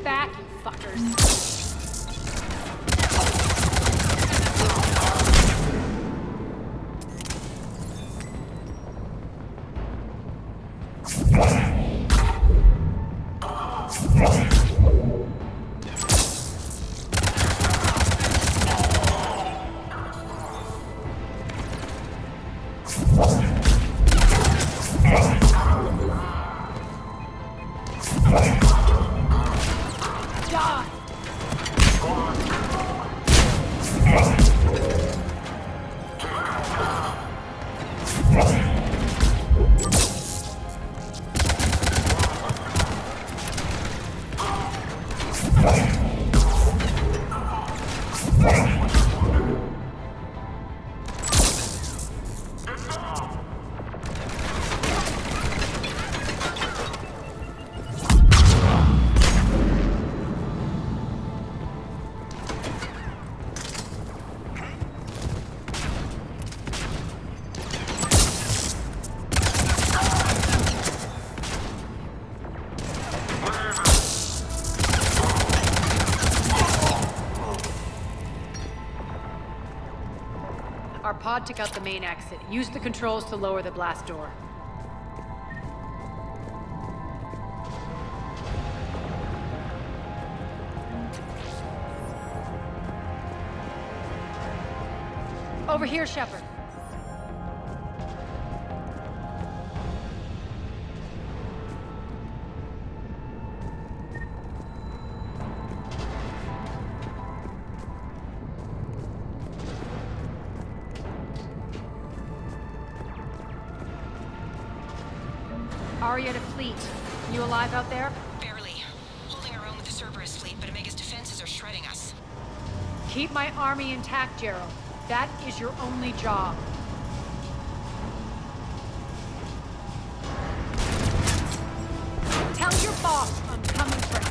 Back, you fuckers. Our pod took out the main exit. Use the controls to lower the blast door. Over here, Shepard. Aria to Fleet. You alive out there? Barely. Holding our own with the Cerberus fleet, but Omega's defenses are shredding us. Keep my army intact, Gerald. That is your only job. Tell your boss I'm coming for him.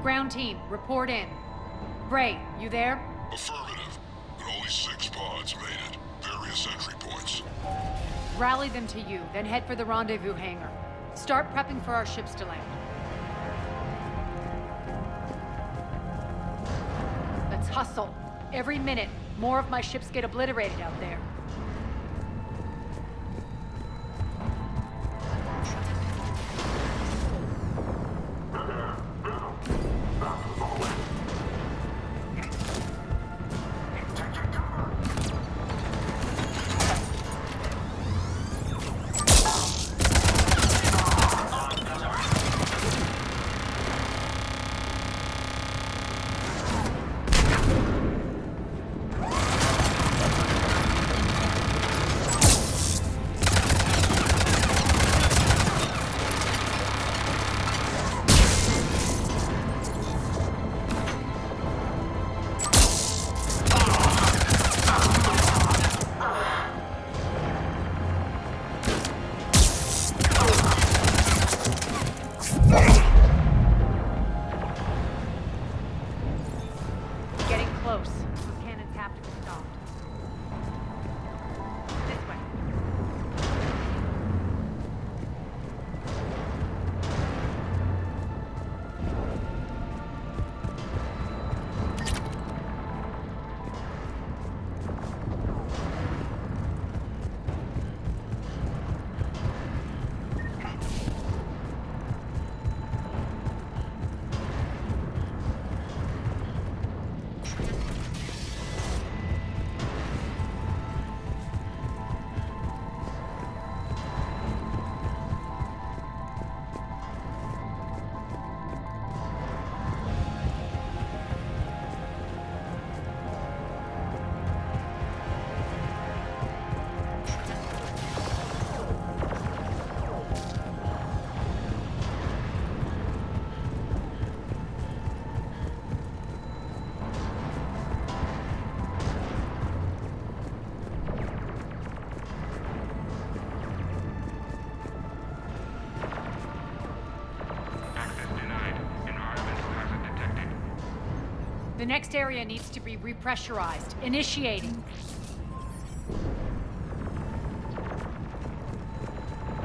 Ground team, report in. Bray, you there? Affirmative. But only 6 pods made it. Various entry points. Rally them to you, then head for the rendezvous hangar. Start prepping for our ships to land. Let's hustle. Every minute, more of my ships get obliterated out there. The next area needs to be repressurized. Initiating.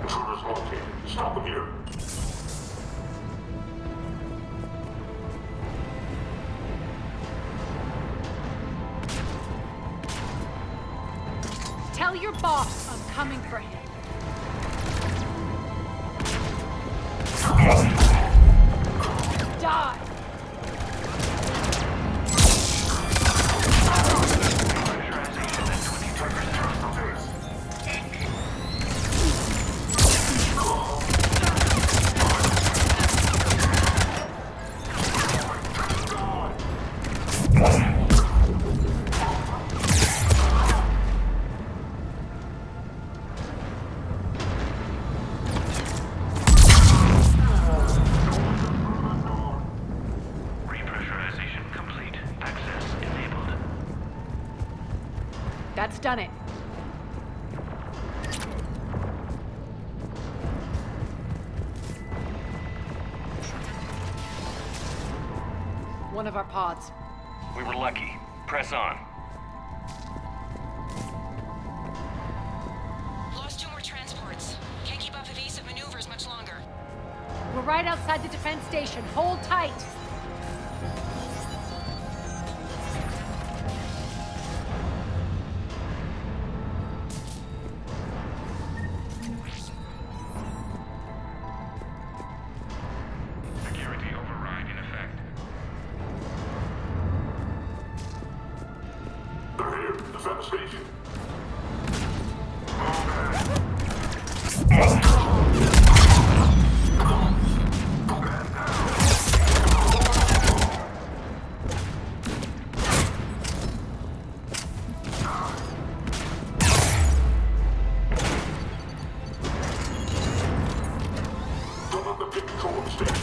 Intruders located. Stop them here. Tell your boss I'm coming for him. Die! That's done it. One of our pods. We were lucky. Press on. Lost 2 more transports. Can't keep up evasive maneuvers much longer. We're right outside the defense station. Hold tight. Security override in effect. They're here. Defend the station. Don't let them get control of the station.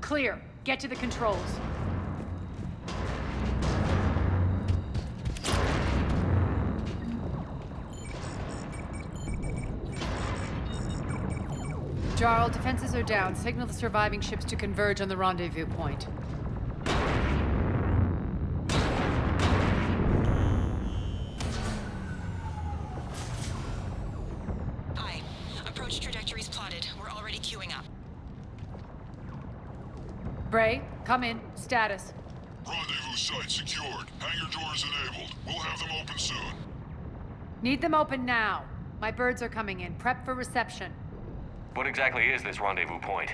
Clear. Get to the controls. Jarl, defenses are down. Signal the surviving ships to converge on the rendezvous point. Aye. Approach trajectories plotted. We're already queuing up. Bray, come in. Status. Rendezvous site secured. Hangar doors enabled. We'll have them open soon. Need them open now. My birds are coming in. Prep for reception. What exactly is this rendezvous point?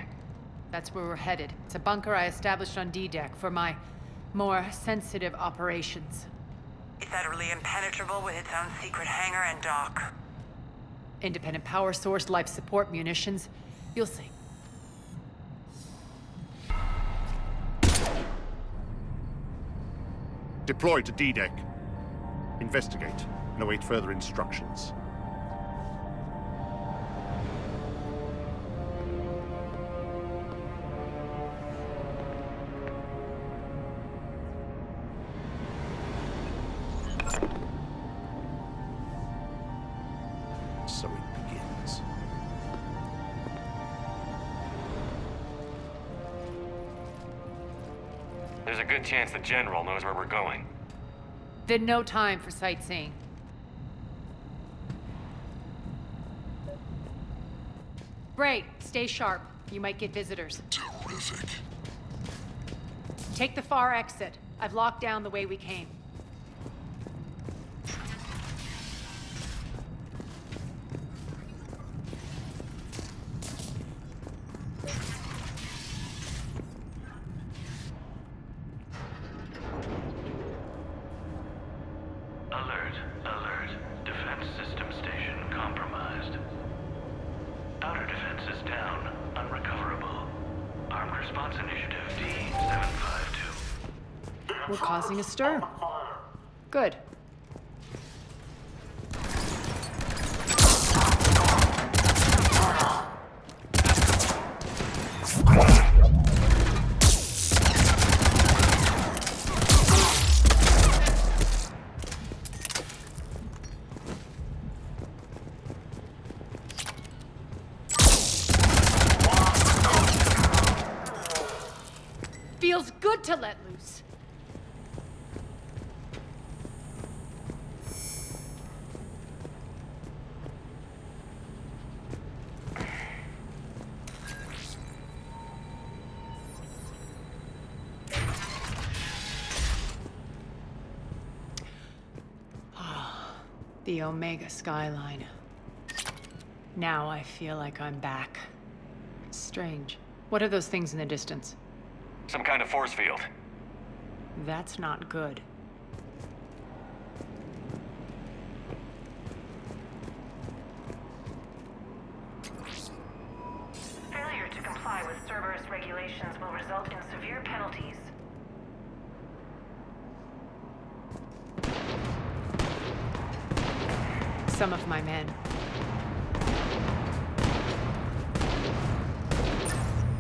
That's where we're headed. It's a bunker I established on D-Deck for my more sensitive operations. It's utterly impenetrable with its own secret hangar and dock. Independent power source, life support, munitions. You'll see. Deploy to D-Deck. Investigate and await further instructions. So it begins. There's a good chance the General knows where we're going. Then no time for sightseeing. Bray, stay sharp. You might get visitors. Terrific. Take the far exit. I've locked down the way we came. Alert, alert. Defense system station compromised. Outer defenses down, unrecoverable. Armed response initiative D752. We're causing a stir. Good. Feels good to let loose. The Omega skyline. Now I feel like I'm back. Strange. What are those things in the distance? Some kind of force field. That's not good. Failure to comply with Cerberus regulations will result in severe penalties. Some of my men.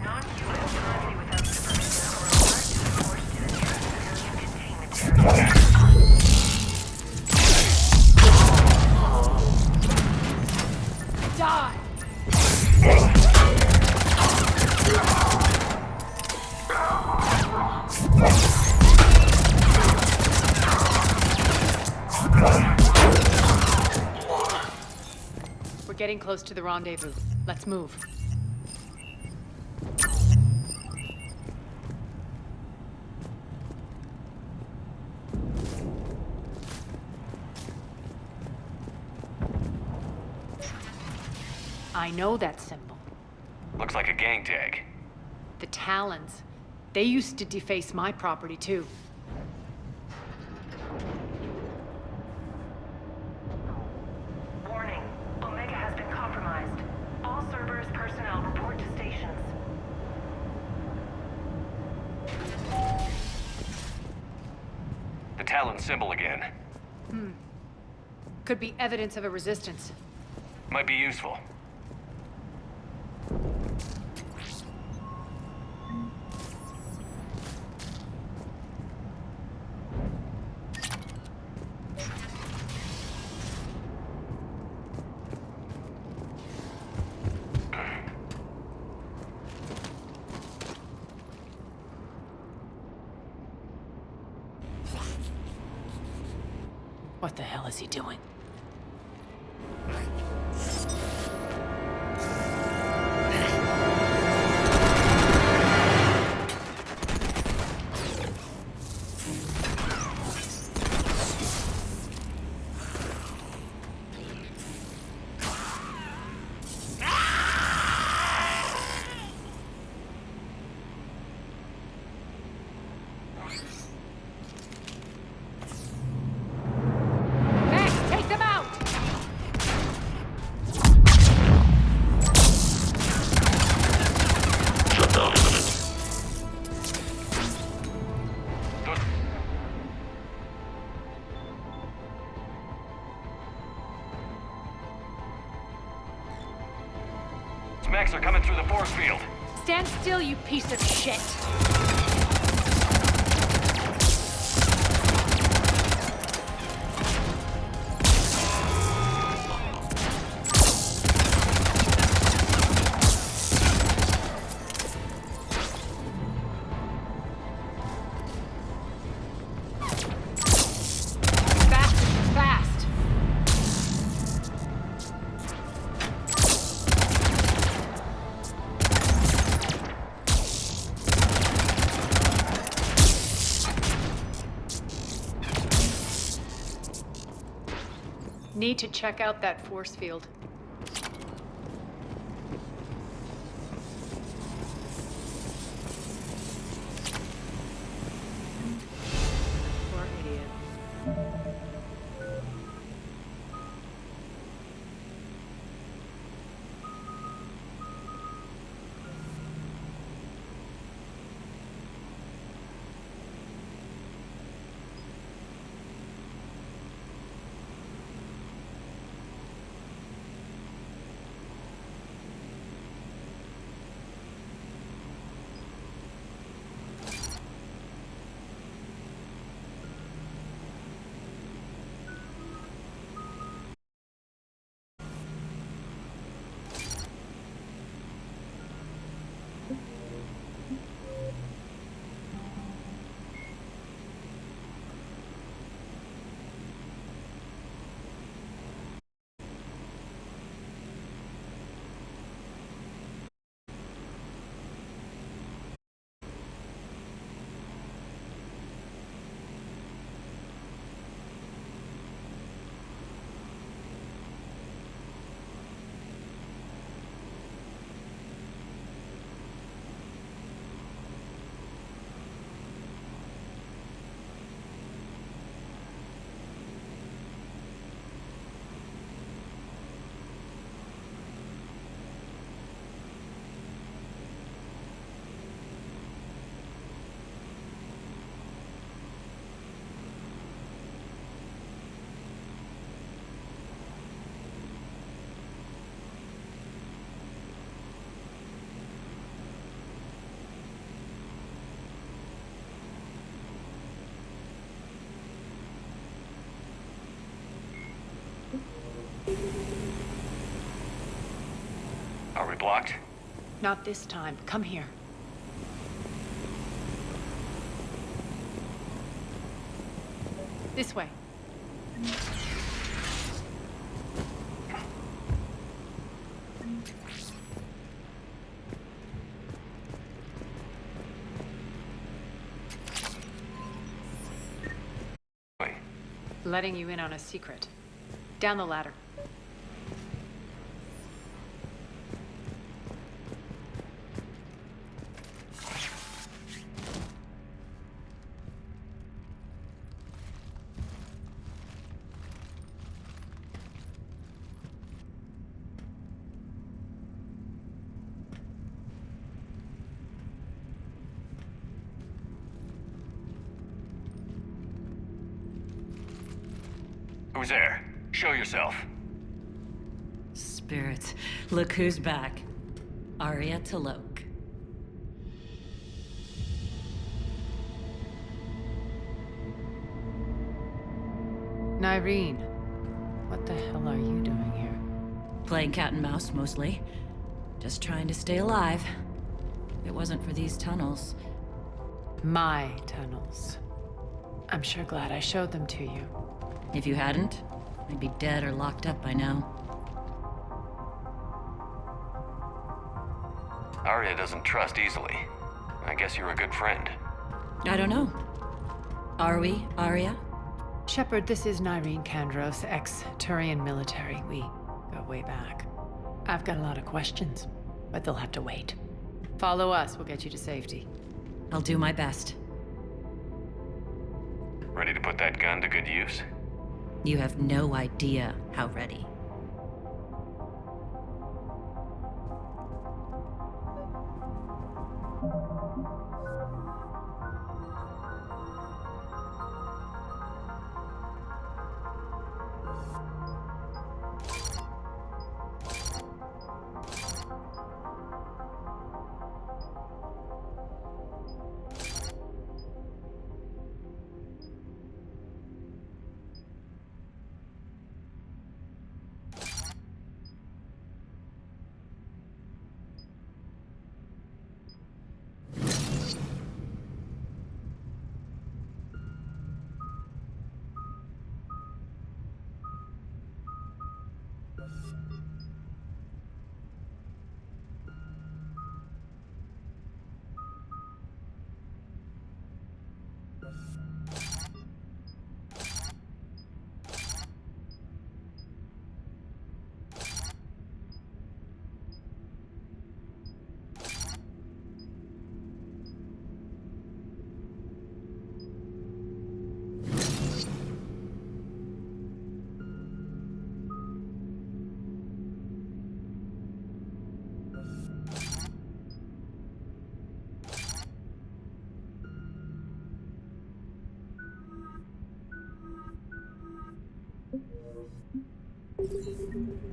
Non-humans currently without supervision or alert are forced to enter civilian containment areas. Die! We're getting close to the rendezvous. Let's move. I know that symbol. Looks like a gang tag. The Talons. They used to deface my property, too. Warning. Omega has been compromised. All Cerberus personnel report to stations. The Talon symbol again. Could be evidence of a resistance. Might be useful. What the hell is he doing? Max are coming through the force field. Stand still, you piece of shit! Need to check out that force field. Poor idiot. Are we blocked? Not this time. Come here. This way. Wait. Letting you in on a secret. Down the ladder. Who's there? Show yourself. Spirits, look who's back. Arya Talok. Nyreen, what the hell are you doing here? Playing cat and mouse, mostly. Just trying to stay alive. If it wasn't for these tunnels. My tunnels. I'm sure glad I showed them to you. If you hadn't, I'd be dead or locked up by now. Arya doesn't trust easily. I guess you're a good friend. I don't know. Are we, Arya? Shepard, this is Nyreen Kandros, ex-Turian military. We go way back. I've got a lot of questions, but they'll have to wait. Follow us, we'll get you to safety. I'll do my best. Ready to put that gun to good use? You have no idea how ready.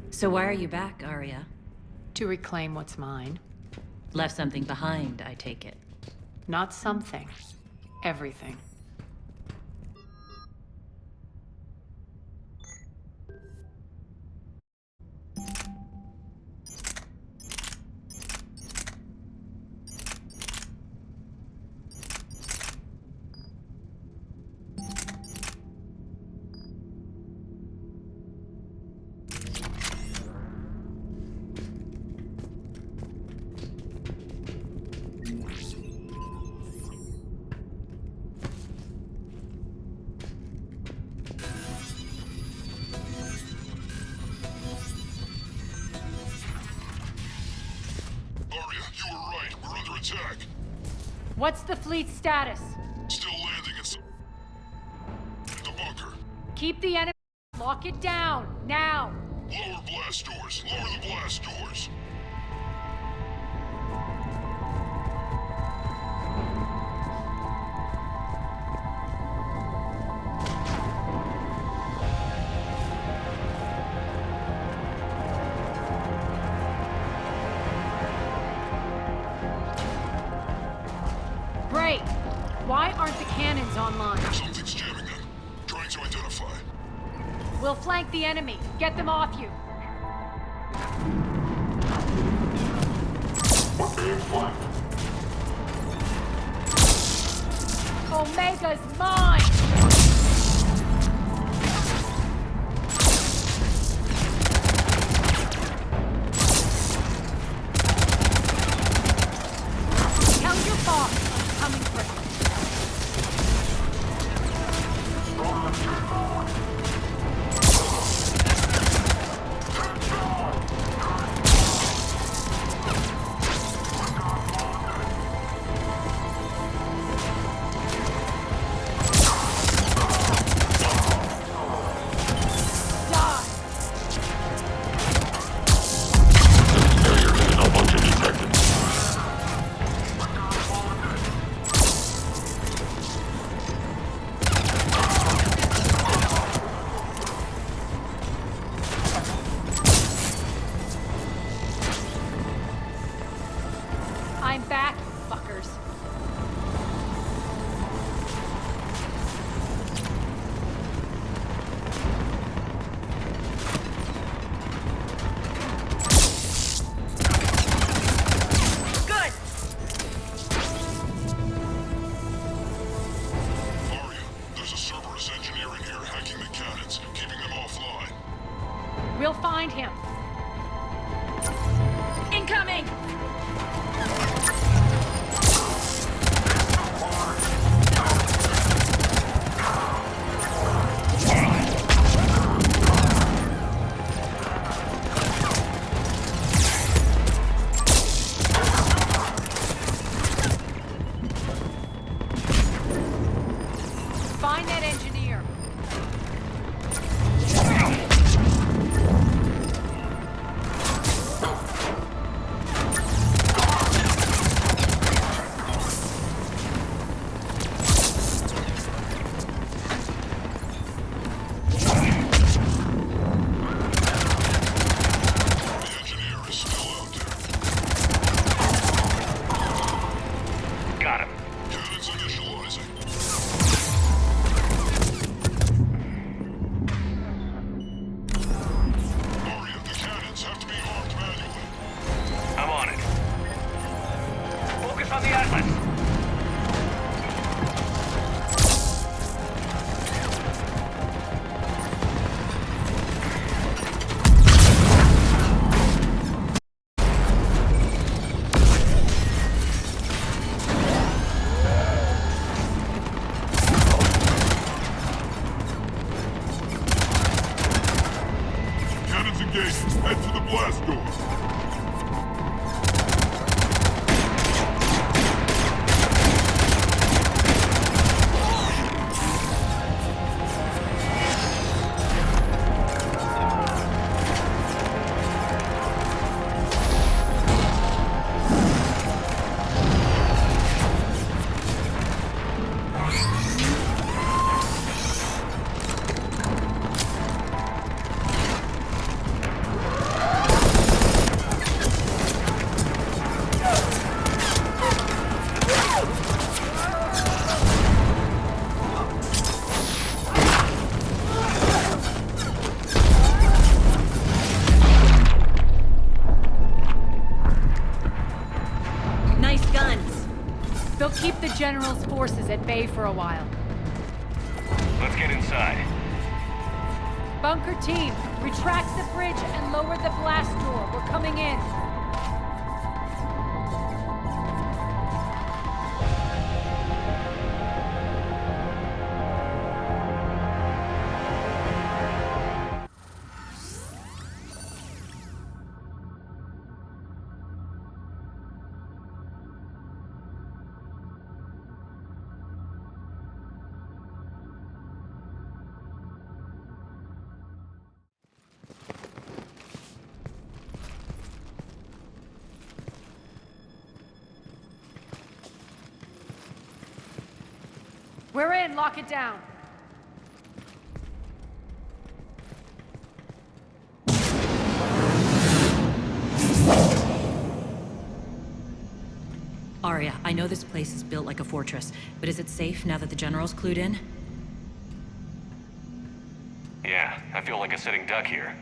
So why are you back, Arya? To reclaim what's mine. Left something behind, I take it. Not something. Everything. Attack. What's the fleet's status? Still landing in the bunker. Keep the enemy. Lock it down, now! Lower blast doors. Lower the blast doors. Great! Why aren't the cannons online? Something's jamming them. Trying to identify. We'll flank the enemy. Get them off you. We're being flanked. Omega's mine! Tell your boss I'm coming for him. I'm back, fuckers. Good! Arya, there's a Cerberus engineer in here hacking the cannons. Find him! Incoming! Find that engineer! The engineer is still out there. Got him. Cannons initializing. Aria, the cannons have to be armed manually. I'm on it. Focus on the Atlas. Cannons engaged. Head for the blast door. Nice guns. They'll keep the General's forces at bay for a while. Let's get inside. Bunker team, retract the bridge and lower the blast door. We're coming in. We're in. Lock it down. Arya, I know this place is built like a fortress, but is it safe now that the General's clued in? Yeah, I feel like a sitting duck here.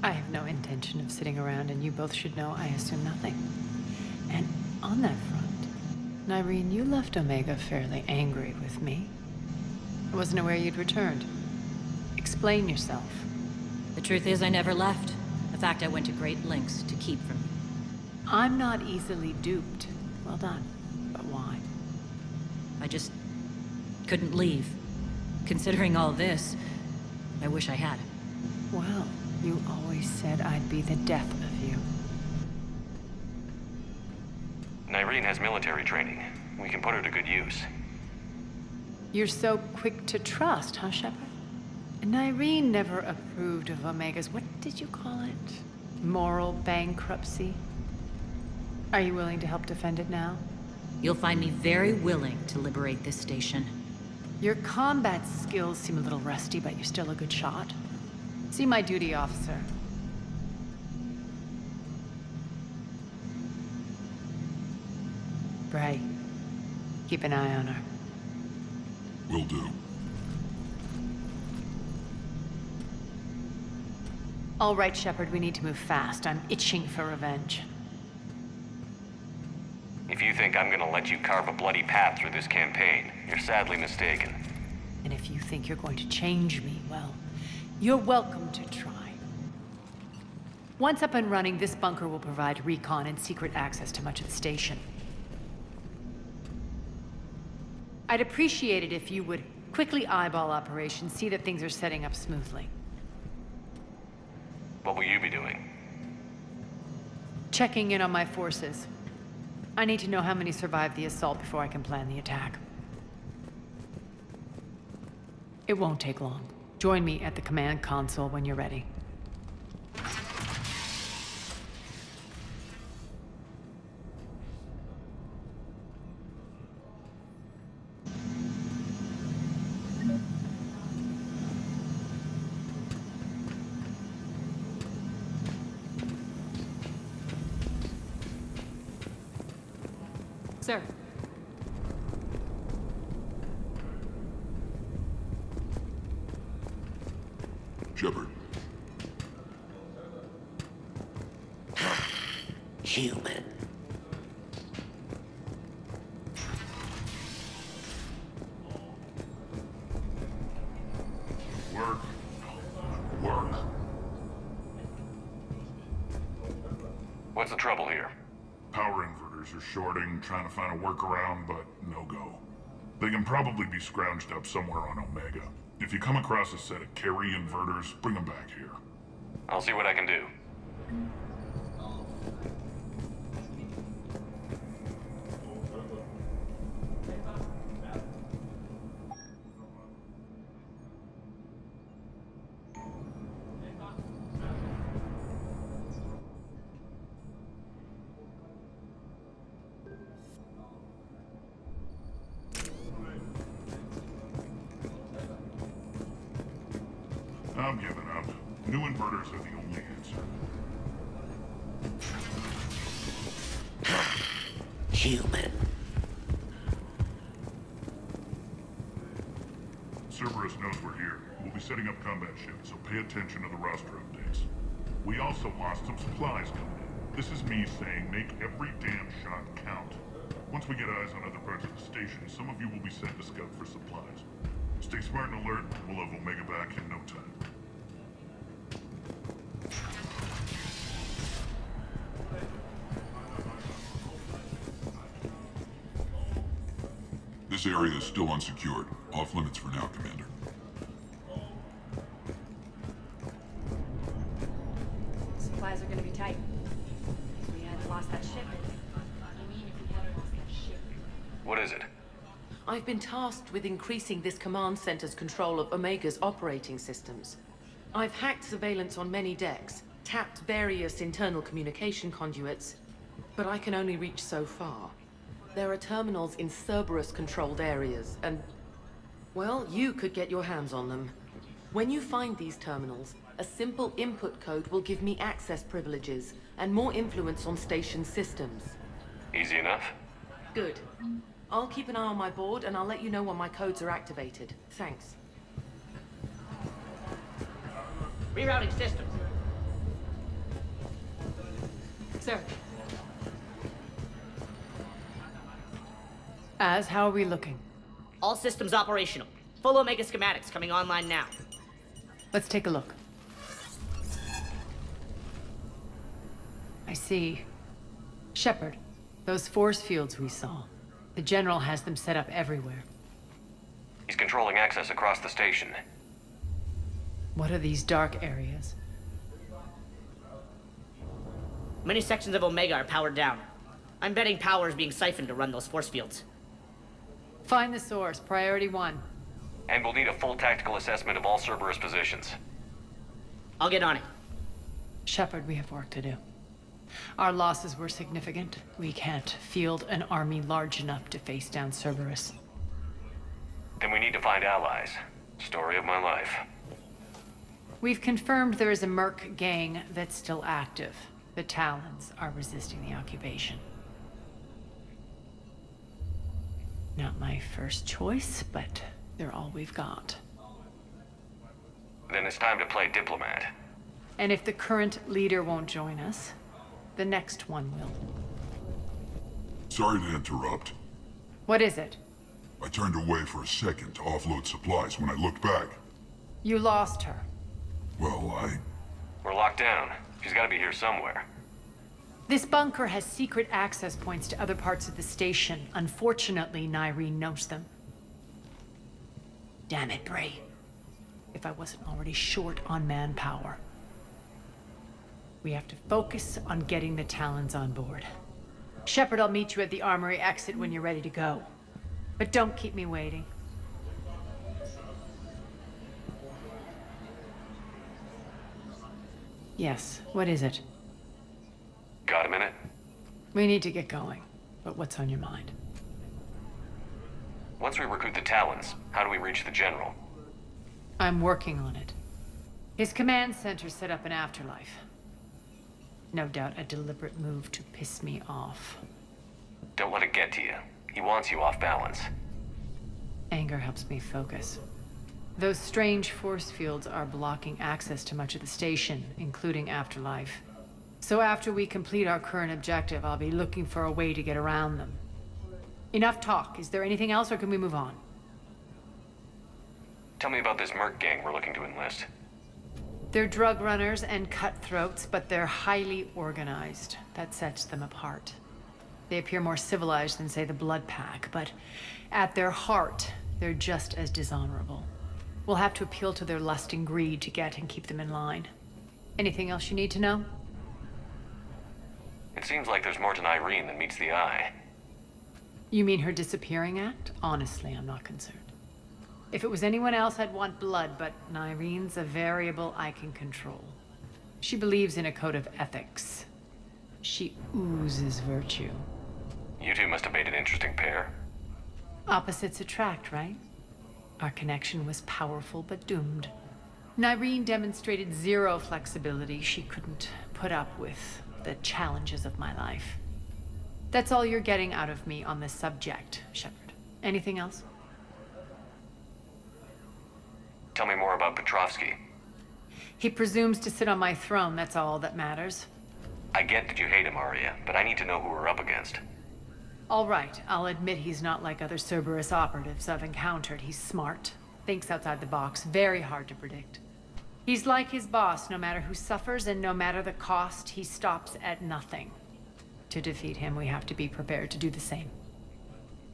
I have no intention of sitting around, and you both should know I assume nothing. And on that front, Nyreen, you left Omega fairly angry with me. I wasn't aware you'd returned. Explain yourself. The truth is, I never left. In fact, I went to great lengths to keep from you. I'm not easily duped. Well done. But why? I just couldn't leave. Considering all this, I wish I had. Well, you always said I'd be the death of you. Nyreen has military training. We can put her to good use. You're so quick to trust, huh, Shepard? Nyreen never approved of Omega's, what did you call it? Moral bankruptcy? Are you willing to help defend it now? You'll find me very willing to liberate this station. Your combat skills seem a little rusty, but you're still a good shot. See my duty officer. Bray, keep an eye on her. Will do. All right, Shepard, we need to move fast. I'm itching for revenge. If you think I'm gonna let you carve a bloody path through this campaign, you're sadly mistaken. And if you think you're going to change me, well, you're welcome to try. Once up and running, this bunker will provide recon and secret access to much of the station. I'd appreciate it if you would quickly eyeball operations, see that things are setting up smoothly. What will you be doing? Checking in on my forces. I need to know how many survived the assault before I can plan the attack. It won't take long. Join me at the command console when you're ready. Sir. Shepard. Human. Work. Work. What's the trouble here? Power inverters are shorting, trying to find a workaround, but no go. They can probably be scrounged up somewhere on Omega. If you come across a set of carry inverters, bring them back here. I'll see what I can do. I'm giving up. New inverters are the only answer. Human. Cerberus knows we're here. We'll be setting up combat shifts, so pay attention to the roster updates. We also lost some supplies coming in. This is me saying make every damn shot count. Once we get eyes on other parts of the station, some of you will be sent to scout for supplies. Stay smart and alert. We'll have Omega back in no time. This area is still unsecured. Off limits for now, Commander. Supplies are gonna be tight. If we hadn't lost that shipment. What is it? I've been tasked with increasing this command center's control of Omega's operating systems. I've hacked surveillance on many decks, tapped various internal communication conduits, but I can only reach so far. There are terminals in Cerberus-controlled areas, and, well, you could get your hands on them. When you find these terminals, a simple input code will give me access privileges and more influence on station systems. Easy enough? Good. I'll keep an eye on my board, and I'll let you know when my codes are activated. Thanks. Rerouting systems. Sir. How are we looking? All systems operational. Full Omega schematics coming online now. Let's take a look. I see. Shepard, those force fields we saw. The General has them set up everywhere. He's controlling access across the station. What are these dark areas? Many sections of Omega are powered down. I'm betting power is being siphoned to run those force fields. Find the source, priority 1. And we'll need a full tactical assessment of all Cerberus positions. I'll get on it. Shepard, we have work to do. Our losses were significant. We can't field an army large enough to face down Cerberus. Then we need to find allies. Story of my life. We've confirmed there is a Merc gang that's still active. The Talons are resisting the occupation. Not my first choice, but they're all we've got. Then it's time to play diplomat. And if the current leader won't join us, the next one will. Sorry to interrupt. What is it? I turned away for a second to offload supplies. When I looked back, You lost her. well, We're locked down. She's gotta be here somewhere. This bunker has secret access points to other parts of the station. Unfortunately, Nyreen knows them. Damn it, Bray. If I wasn't already short on manpower. We have to focus on getting the Talons on board. Shepard, I'll meet you at the armory exit when you're ready to go. But don't keep me waiting. Yes, what is it? Got a minute? We need to get going. But what's on your mind? Once we recruit the Talons, how do we reach the General? I'm working on it. His command center set up an afterlife. No doubt a deliberate move to piss me off. Don't let it get to you. He wants you off balance. Anger helps me focus. Those strange force fields are blocking access to much of the station, including afterlife. So after we complete our current objective, I'll be looking for a way to get around them. Enough talk. Is there anything else, or can we move on? Tell me about this merc gang we're looking to enlist. They're drug runners and cutthroats, but they're highly organized. That sets them apart. They appear more civilized than, say, the Blood Pack, but at their heart, they're just as dishonorable. We'll have to appeal to their lust and greed to get and keep them in line. Anything else you need to know? It seems like there's more to Nyreen than meets the eye. You mean her disappearing act? Honestly, I'm not concerned. If it was anyone else, I'd want blood, but Nyreen's a variable I can control. She believes in a code of ethics. She oozes virtue. You two must have made an interesting pair. Opposites attract, right? Our connection was powerful but doomed. Nyreen demonstrated zero flexibility. She couldn't put up with the challenges of my life. That's all you're getting out of me on this subject, Shepard. Anything else? Tell me more about Petrovsky. He presumes to sit on my throne, that's all that matters. I get that you hate him, Arya, but I need to know who we're up against. All right, I'll admit he's not like other Cerberus operatives I've encountered. He's smart, thinks outside the box, very hard to predict. He's like his boss, no matter who suffers and no matter the cost, he stops at nothing. To defeat him, we have to be prepared to do the same.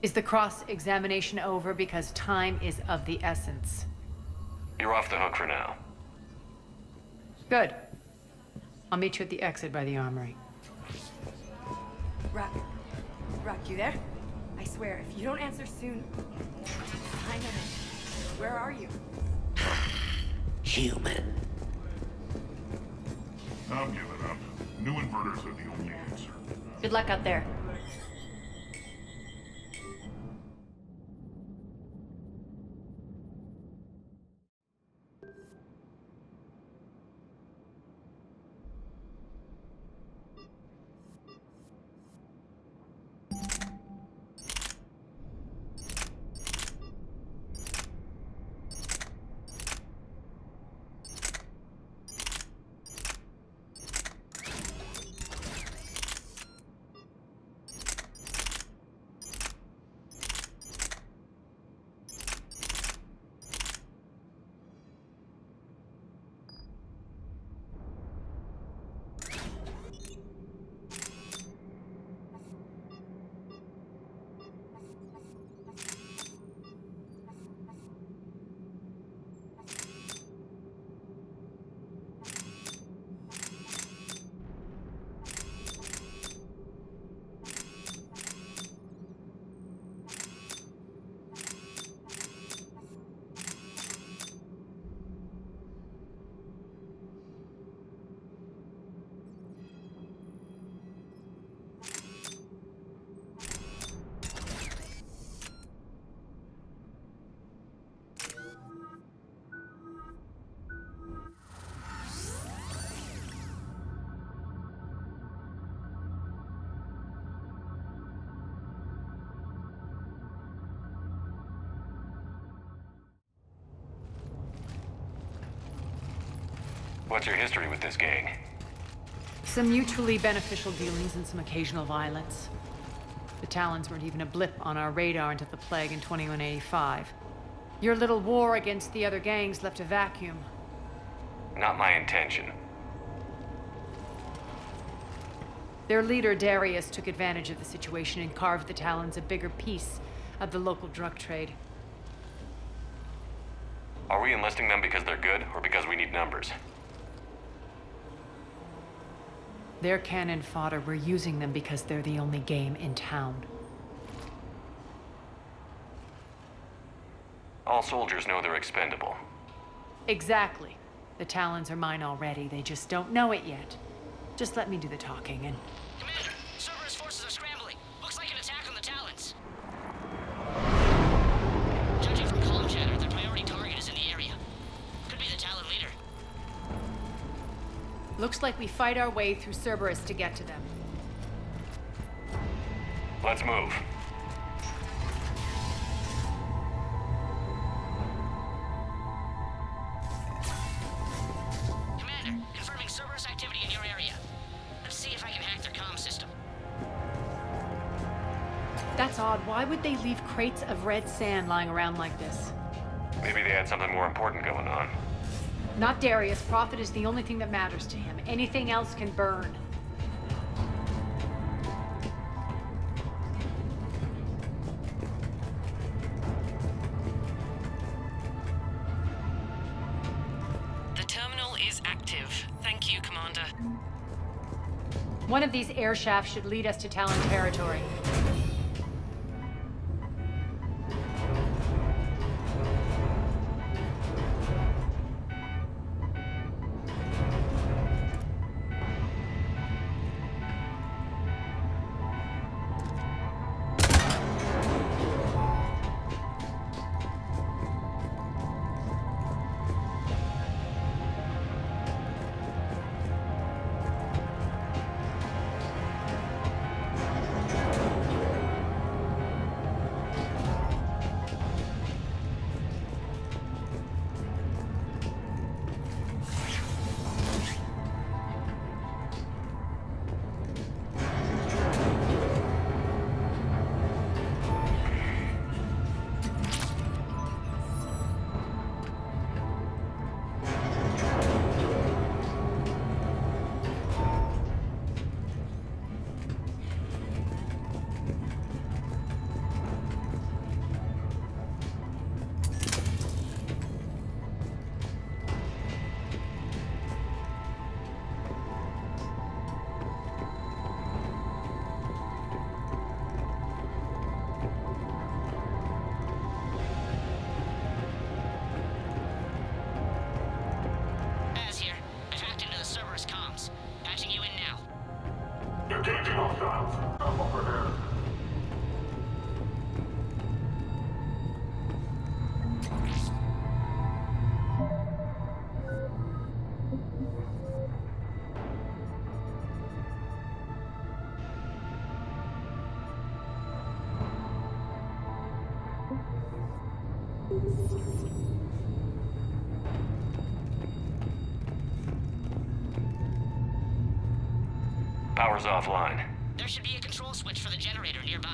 Is the cross-examination over? Because time is of the essence. You're off the hook for now. Good. I'll meet you at the exit by the armory. Rock, you there? I swear, if you don't answer soon... I know. Where are you? Human. I'll give it up. New inverters are the only answer. Good luck out there. What's your history with this gang? Some mutually beneficial dealings and some occasional violence. The Talons weren't even a blip on our radar until the plague in 2185. Your little war against the other gangs left a vacuum. Not my intention. Their leader, Darius, took advantage of the situation and carved the Talons a bigger piece of the local drug trade. Are we enlisting them because they're good, or because we need numbers? They're cannon fodder. We're using them because they're the only game in town. All soldiers know they're expendable. Exactly. The Talons are mine already. They just don't know it yet. Just let me do the talking and... Commander, Cerberus forces are scrambling. Looks like an attack on the Talons. Judging from comm chatter, their priority target is in the area. Could be the Talon leader. Looks like we fight our way through Cerberus to get to them. Let's move. Commander, confirming Cerberus activity in your area. Let's see if I can hack their comm system. That's odd. Why would they leave crates of red sand lying around like this? Maybe they had something more important going on. Not Darius. Profit is the only thing that matters to him. Anything else can burn. The terminal is active. Thank you, Commander. One of these air shafts should lead us to Talon territory. Engaging hostiles. I'm over here. Power's offline. There should be a control switch for the generator nearby.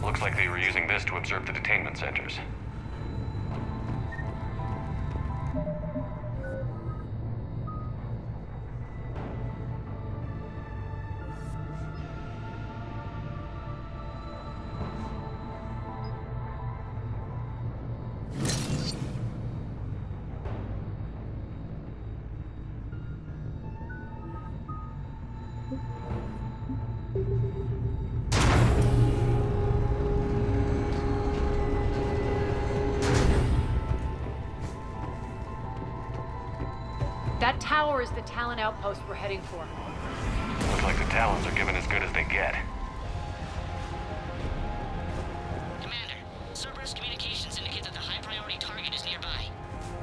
Looks like they were using this to observe the detainment centers. That tower is the Talon outpost we're heading for. Looks like the Talons are giving as good as they get. Commander, Cerberus communications indicate that the high-priority target is nearby.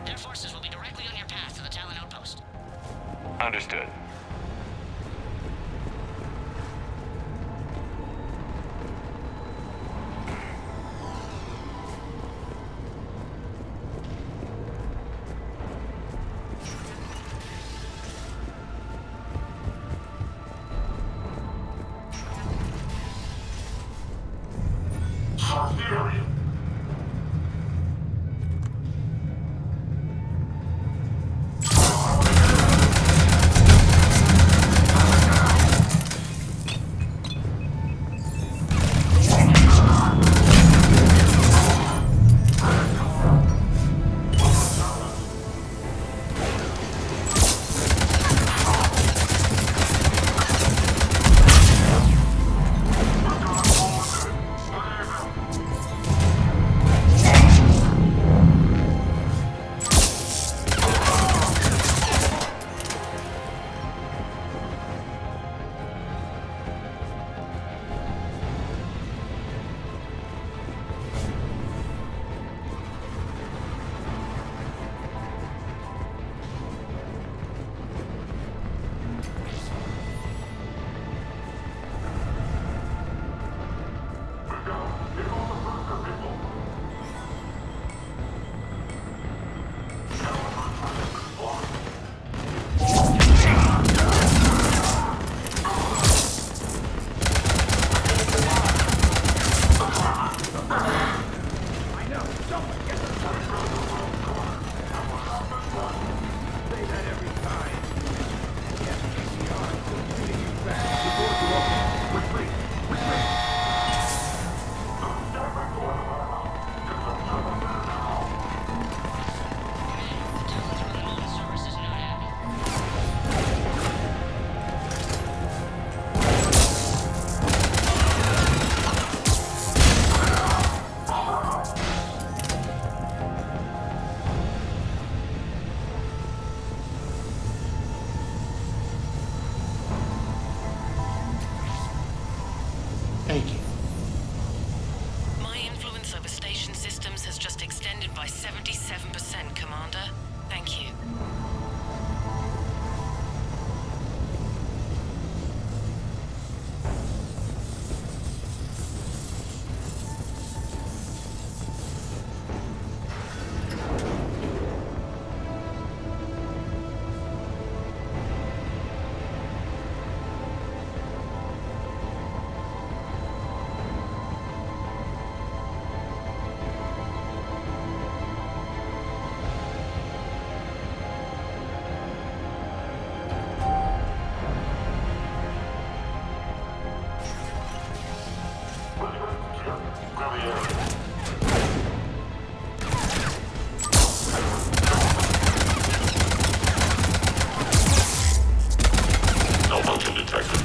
Their forces will be directly on your path to the Talon outpost. Understood. Thank you. My influence over station systems has just extended by 77%, Commander. Thank you. Malfunction detected.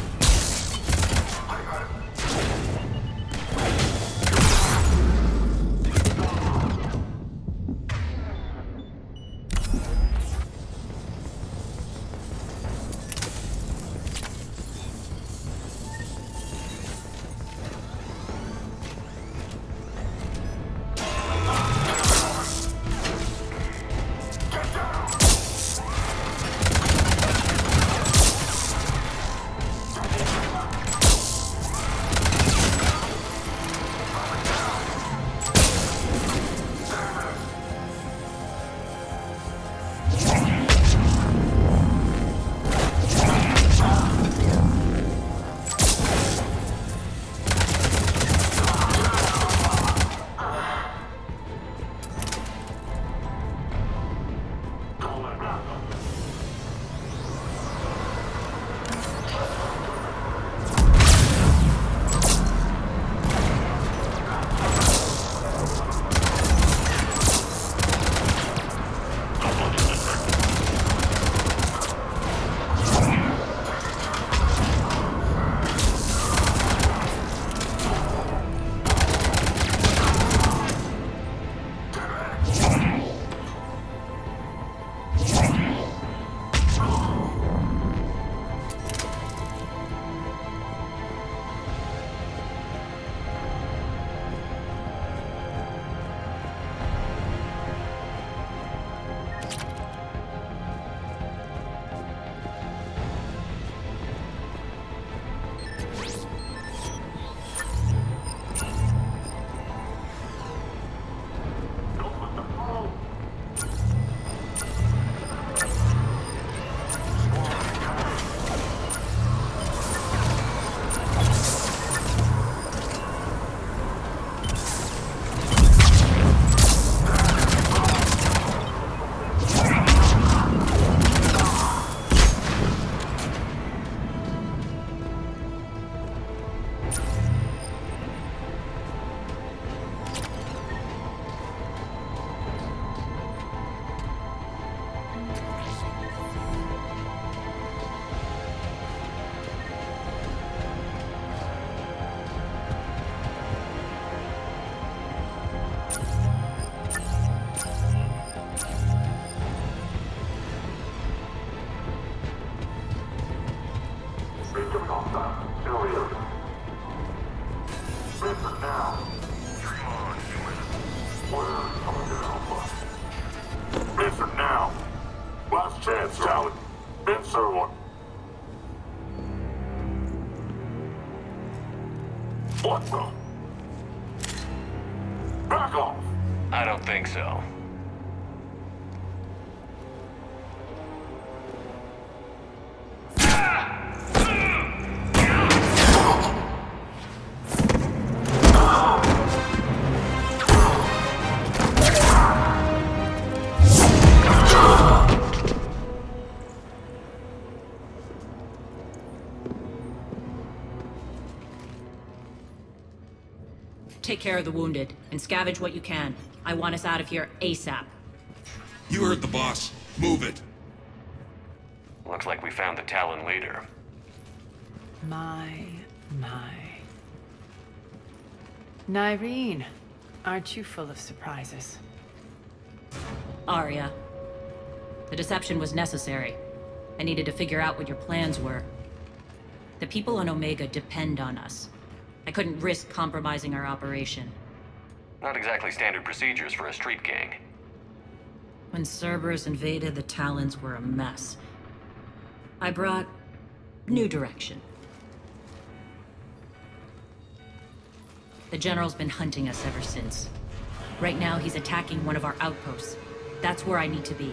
Chance, Talon. Answer one. What the? Back off! I don't think so. care of the wounded, and scavenge what you can. I want us out of here ASAP. You heard the boss. Move it. Looks like we found the Talon leader. My. Nyreen, aren't you full of surprises? Arya. The deception was necessary. I needed to figure out what your plans were. The people on Omega depend on us. I couldn't risk compromising our operation. Not exactly standard procedures for a street gang. When Cerberus invaded, the Talons were a mess. I brought new direction. The General's been hunting us ever since. Right now, he's attacking one of our outposts. That's where I need to be.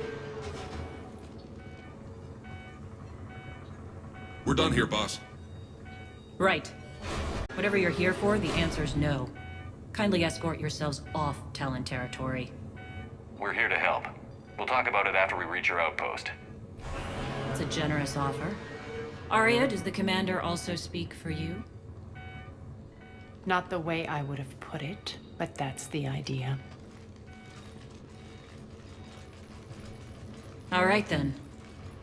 We're done here, boss. Right. Whatever you're here for, the answer's no. Kindly escort yourselves off Talon territory. We're here to help. We'll talk about it after we reach your outpost. It's a generous offer. Arya, does the commander also speak for you? Not the way I would have put it, but that's the idea. All right then.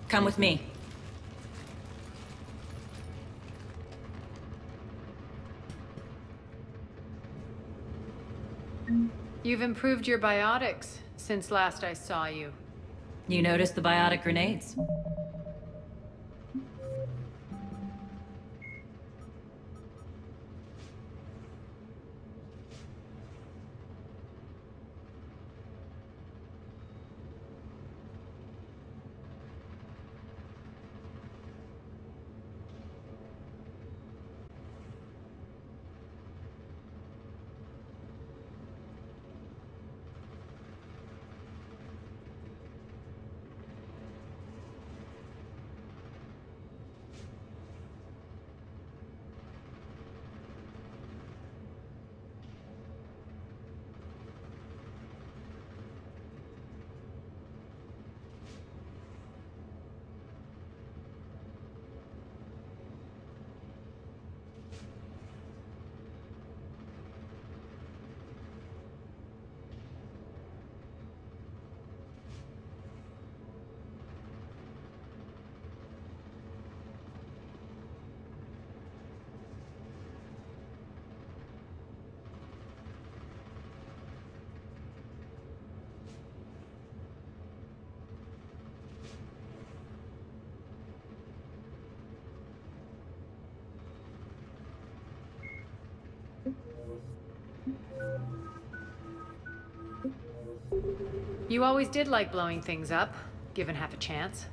Come with me. You've improved your biotics since last I saw you. You noticed the biotic grenades? You always did like blowing things up, given half a chance.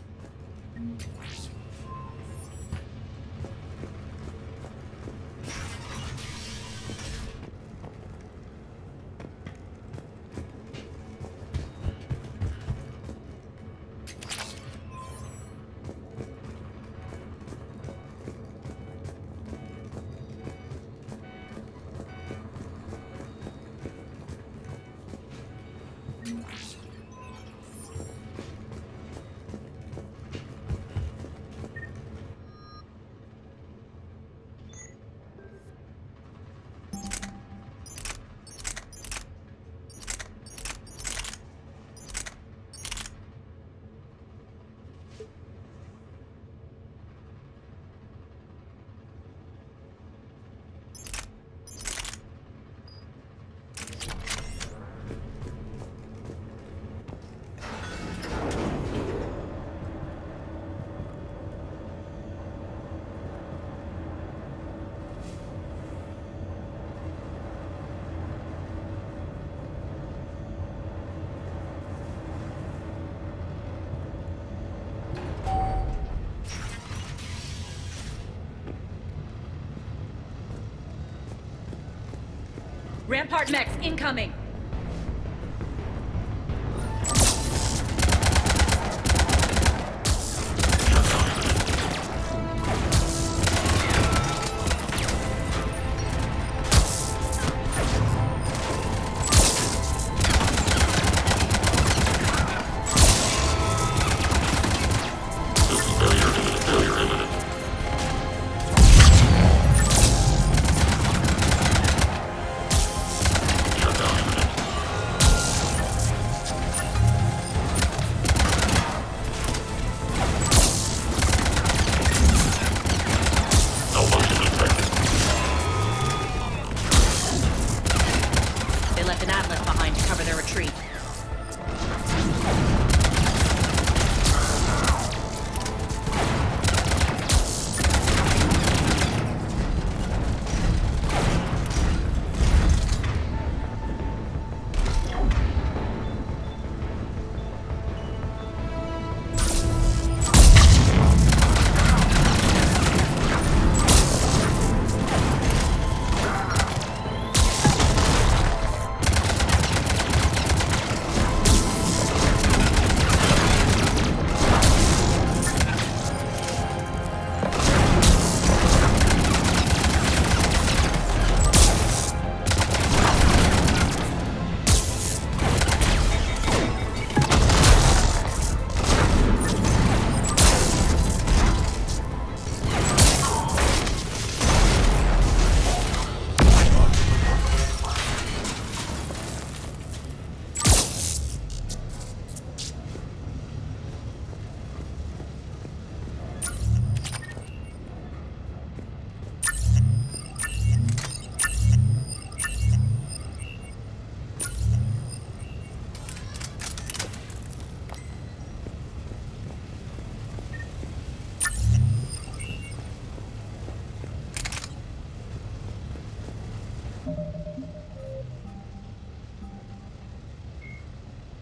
Rampart mechs incoming!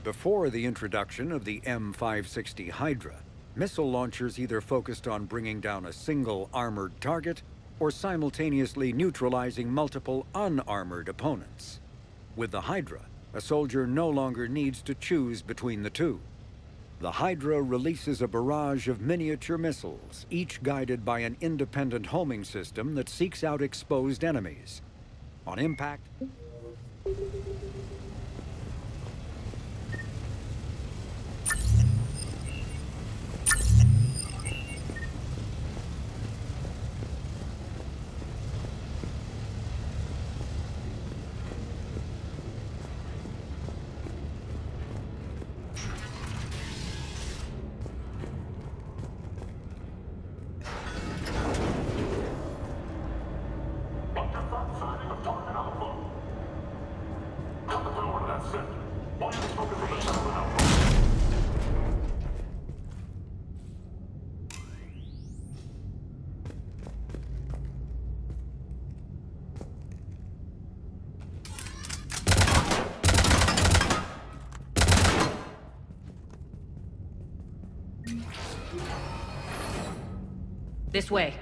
Before the introduction of the M560 Hydra, missile launchers either focused on bringing down a single armored target or simultaneously neutralizing multiple unarmored opponents. With the Hydra, a soldier no longer needs to choose between the two. The Hydra releases a barrage of miniature missiles, each guided by an independent homing system that seeks out exposed enemies. On impact, This way.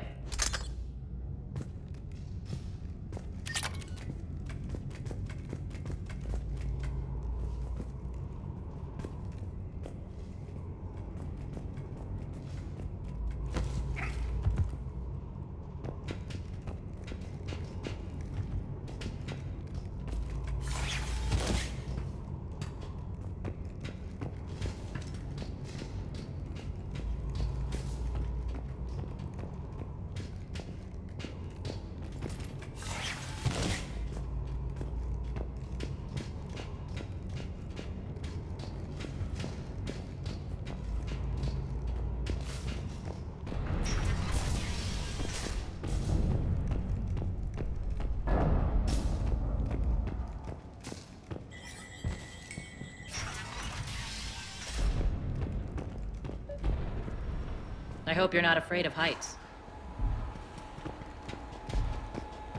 I hope you're not afraid of heights.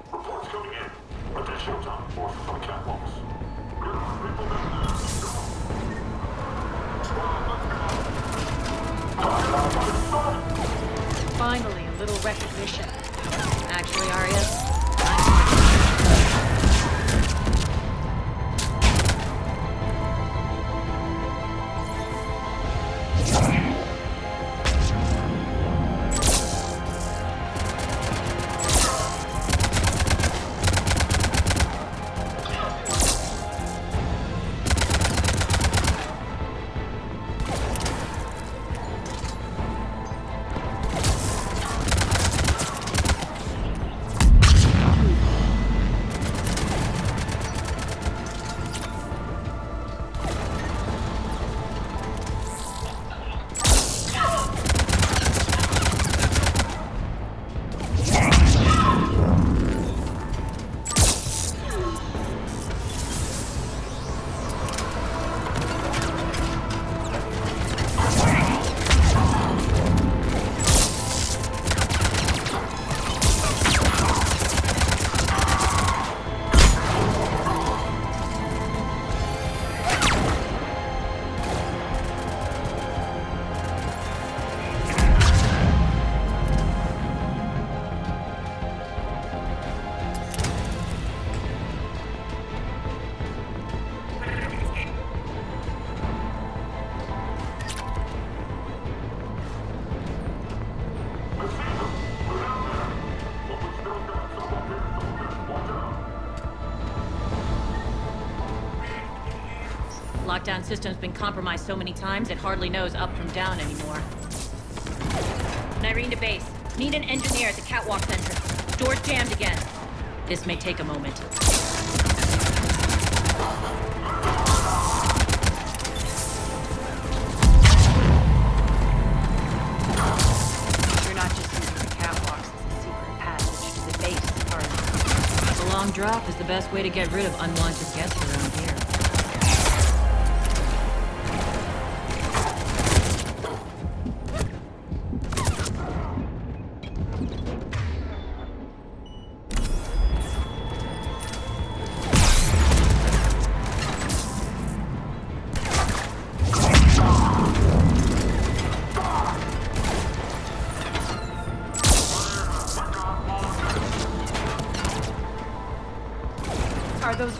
Reports coming in. But there's showtime. Forces on the catwalks. People down. Finally, a little recognition. Actually, Arya, lockdown system's been compromised so many times it hardly knows up from down anymore. Nyrene to base. Need an engineer at the catwalk entrance. Door's jammed again. This may take a moment. You're not just using the catwalks as a secret passage to the base, are you? The long drop is the best way to get rid of unwanted guests around here.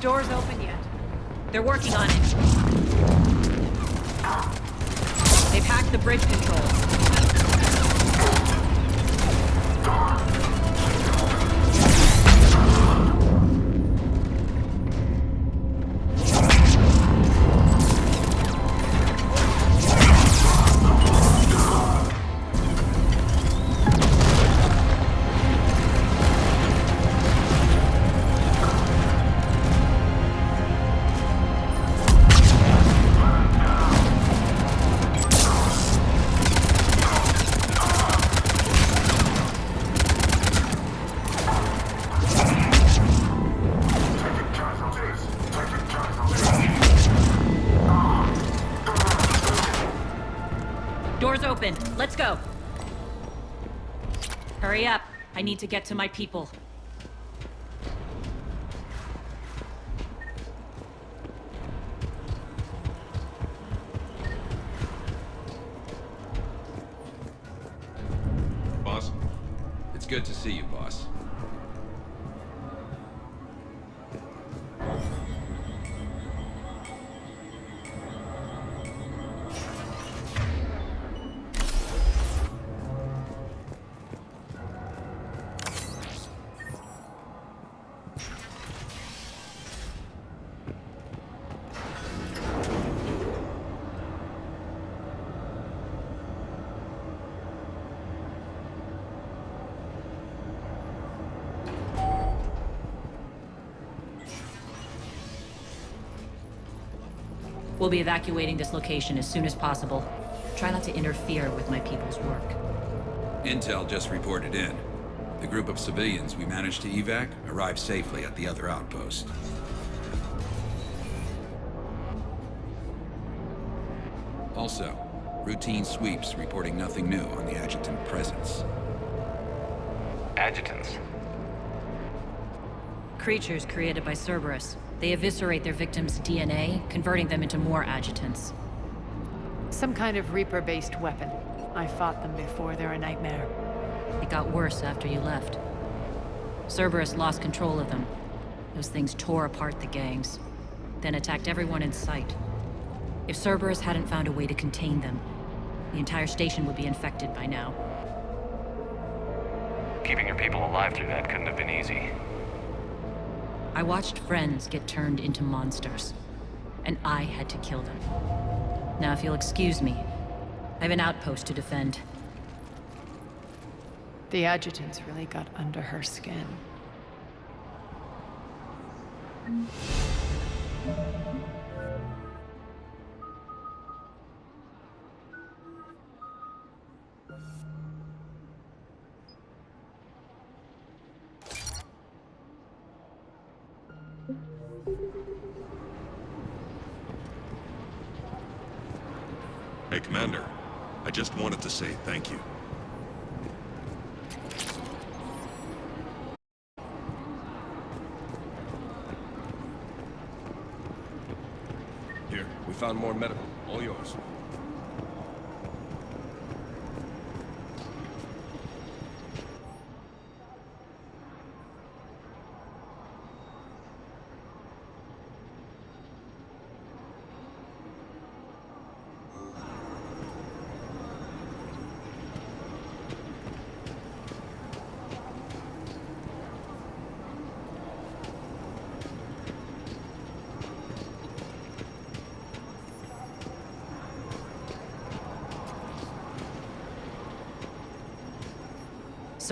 doors open yet? They're working on it. They've hacked the bridge controls. Doors open. Let's go. Hurry up. I need to get to my people. Boss? It's good to see you, boss. We'll be evacuating this location as soon as possible. Try not to interfere with my people's work. Intel just reported in. The group of civilians we managed to evac arrived safely at the other outpost. Also, routine sweeps reporting nothing new on the adjutant presence. Adjutants? Creatures created by Cerberus. They eviscerate their victims' DNA, converting them into more adjutants. Some kind of Reaper-based weapon. I fought them before. They're a nightmare. It got worse after you left. Cerberus lost control of them. Those things tore apart the gangs, then attacked everyone in sight. If Cerberus hadn't found a way to contain them, the entire station would be infected by now. Keeping your people alive through that couldn't have been easy. I watched friends get turned into monsters, and I had to kill them. Now, if you'll excuse me, I have an outpost to defend. The adjutants really got under her skin. Hey, Commander. I just wanted to say thank you. Here, we found more medical. All yours.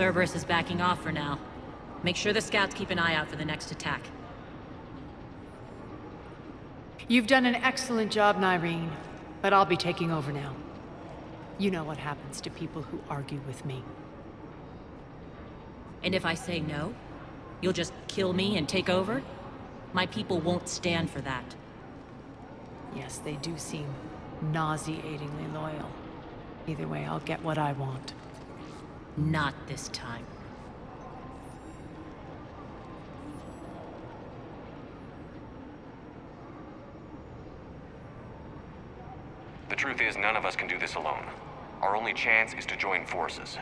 Cerberus is backing off for now. Make sure the scouts keep an eye out for the next attack. You've done an excellent job, Nyreen, but I'll be taking over now. You know what happens to people who argue with me. And if I say no, you'll just kill me and take over? My people won't stand for that. Yes, they do seem nauseatingly loyal. Either way, I'll get what I want. Not this time. The truth is, none of us can do this alone. Our only chance is to join forces.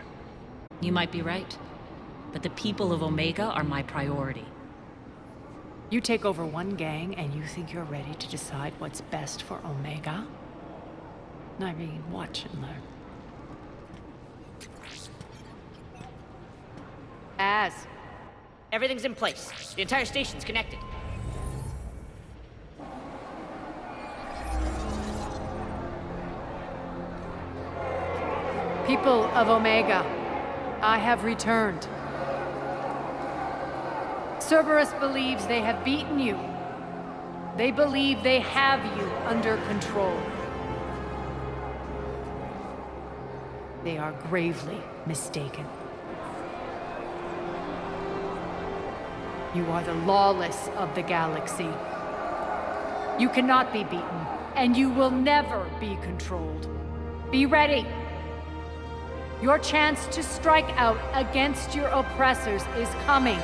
You might be right, but the people of Omega are my priority. You take over one gang and you think you're ready to decide what's best for Omega? Nyreen, watch and learn. Everything's in place. The entire station's connected. People of Omega, I have returned. Cerberus believes they have beaten you. They believe they have you under control. They are gravely mistaken. You are the lawless of the galaxy. You cannot be beaten, and you will never be controlled. Be ready. Your chance to strike out against your oppressors is coming.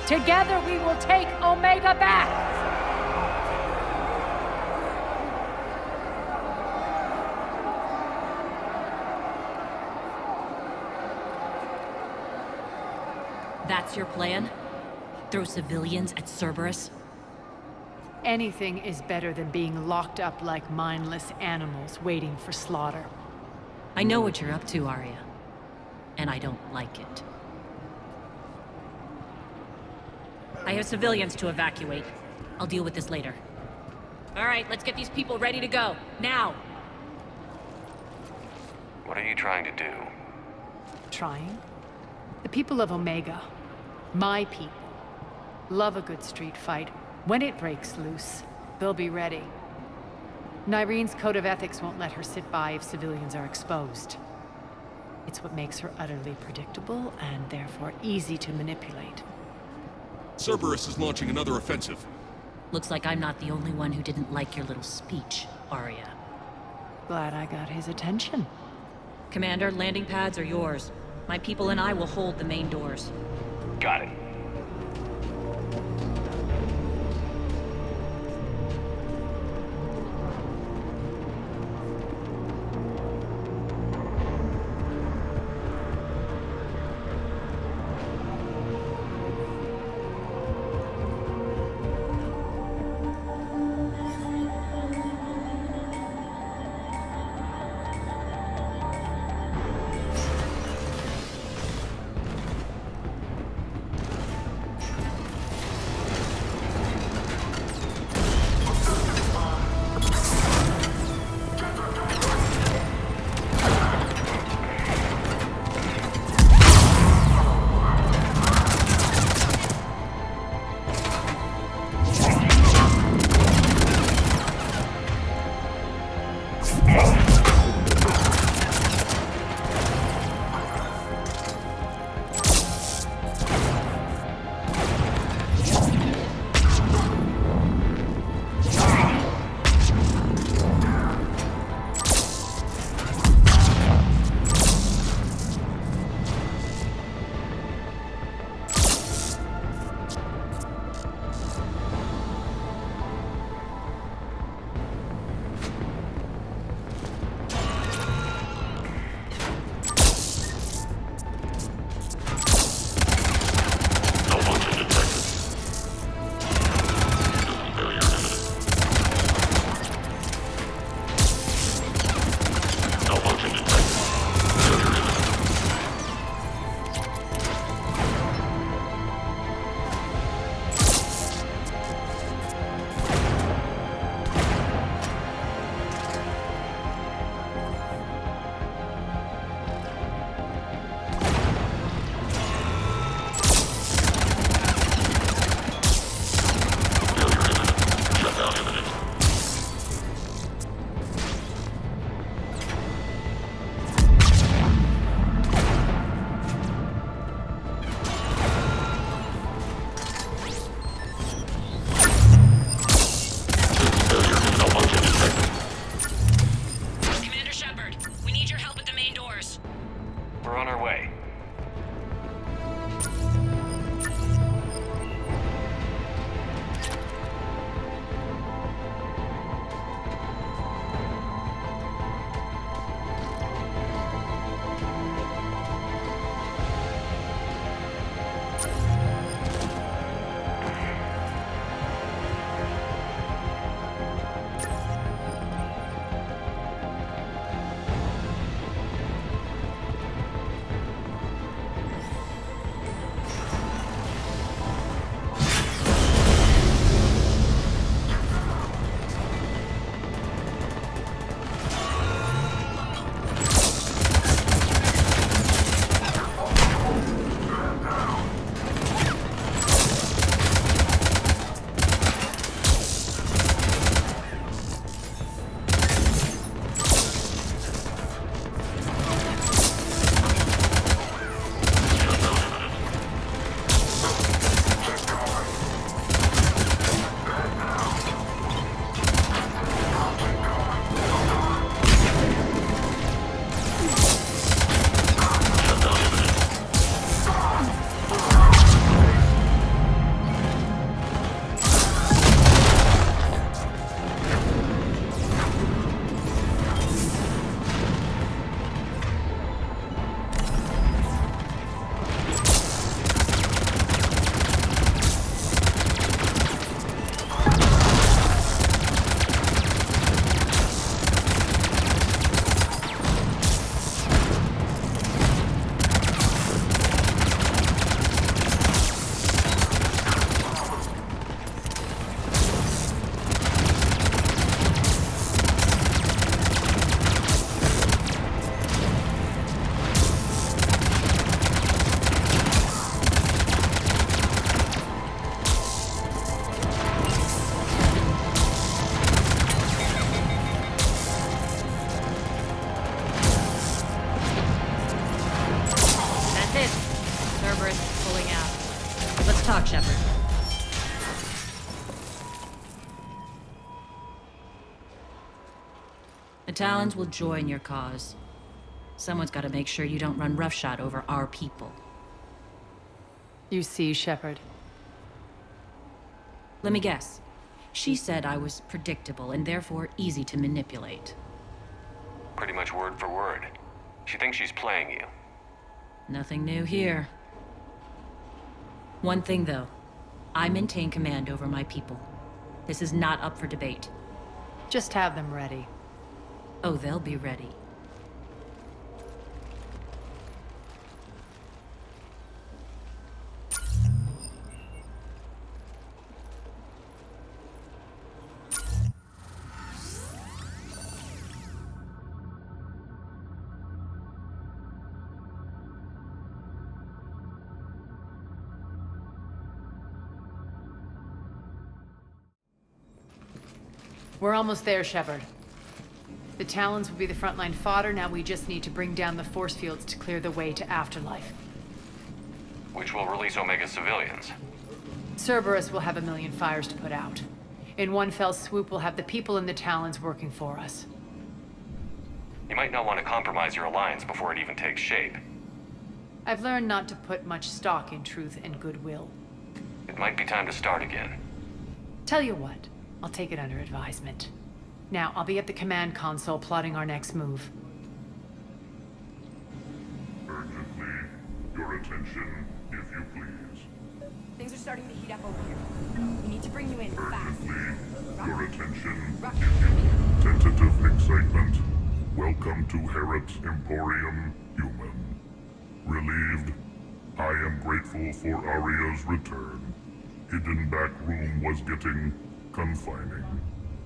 Together we will take Omega back! That's your plan? Throw civilians at Cerberus? Anything is better than being locked up like mindless animals waiting for slaughter. I know what you're up to, Arya. And I don't like it. I have civilians to evacuate. I'll deal with this later. All right, let's get these people ready to go. Now! What are you trying to do? Trying? The people of Omega, my people, love a good street fight. When it breaks loose, they'll be ready. Nyreen's code of ethics won't let her sit by if civilians are exposed. It's what makes her utterly predictable and therefore easy to manipulate. Cerberus is launching another offensive. Looks like I'm not the only one who didn't like your little speech, Arya. Glad I got his attention. Commander, landing pads are yours. My people and I will hold the main doors. Got it. Talons will join your cause. Someone's got to make sure you don't run roughshod over our people. You see, Shepard. Let me guess. She said I was predictable and therefore easy to manipulate. Pretty much word for word. She thinks she's playing you. Nothing new here. One thing, though. I maintain command over my people. This is not up for debate. Just have them ready. Oh, they'll be ready. We're almost there, Shepard. The Talons will be the frontline fodder, now we just need to bring down the force fields to clear the way to Afterlife. Which will release Omega civilians. Cerberus will have 1 million fires to put out. In one fell swoop, we'll have the people in the Talons working for us. You might not want to compromise your alliance before it even takes shape. I've learned not to put much stock in truth and goodwill. It might be time to start again. Tell you what, I'll take it under advisement. Now, I'll be at the command console plotting our next move. Urgently, your attention, if you please. Things are starting to heat up over here. We need to bring you in fast. Urgently, your attention, if you please. Tentative excitement. Welcome to Herod's Emporium, Human. Relieved, I am grateful for Aria's return. Hidden back room was getting confining.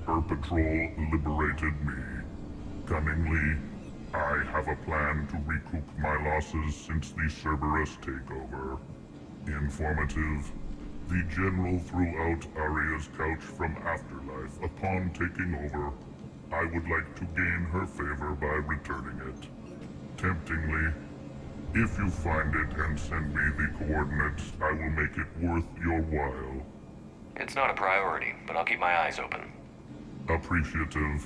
Her patrol liberated me. Cunningly, I have a plan to recoup my losses since the Cerberus takeover. Informative, the General threw out Aria's couch from Afterlife upon taking over. I would like to gain her favor by returning it. Temptingly, if you find it and send me the coordinates, I will make it worth your while. It's not a priority, but I'll keep my eyes open. Appreciative.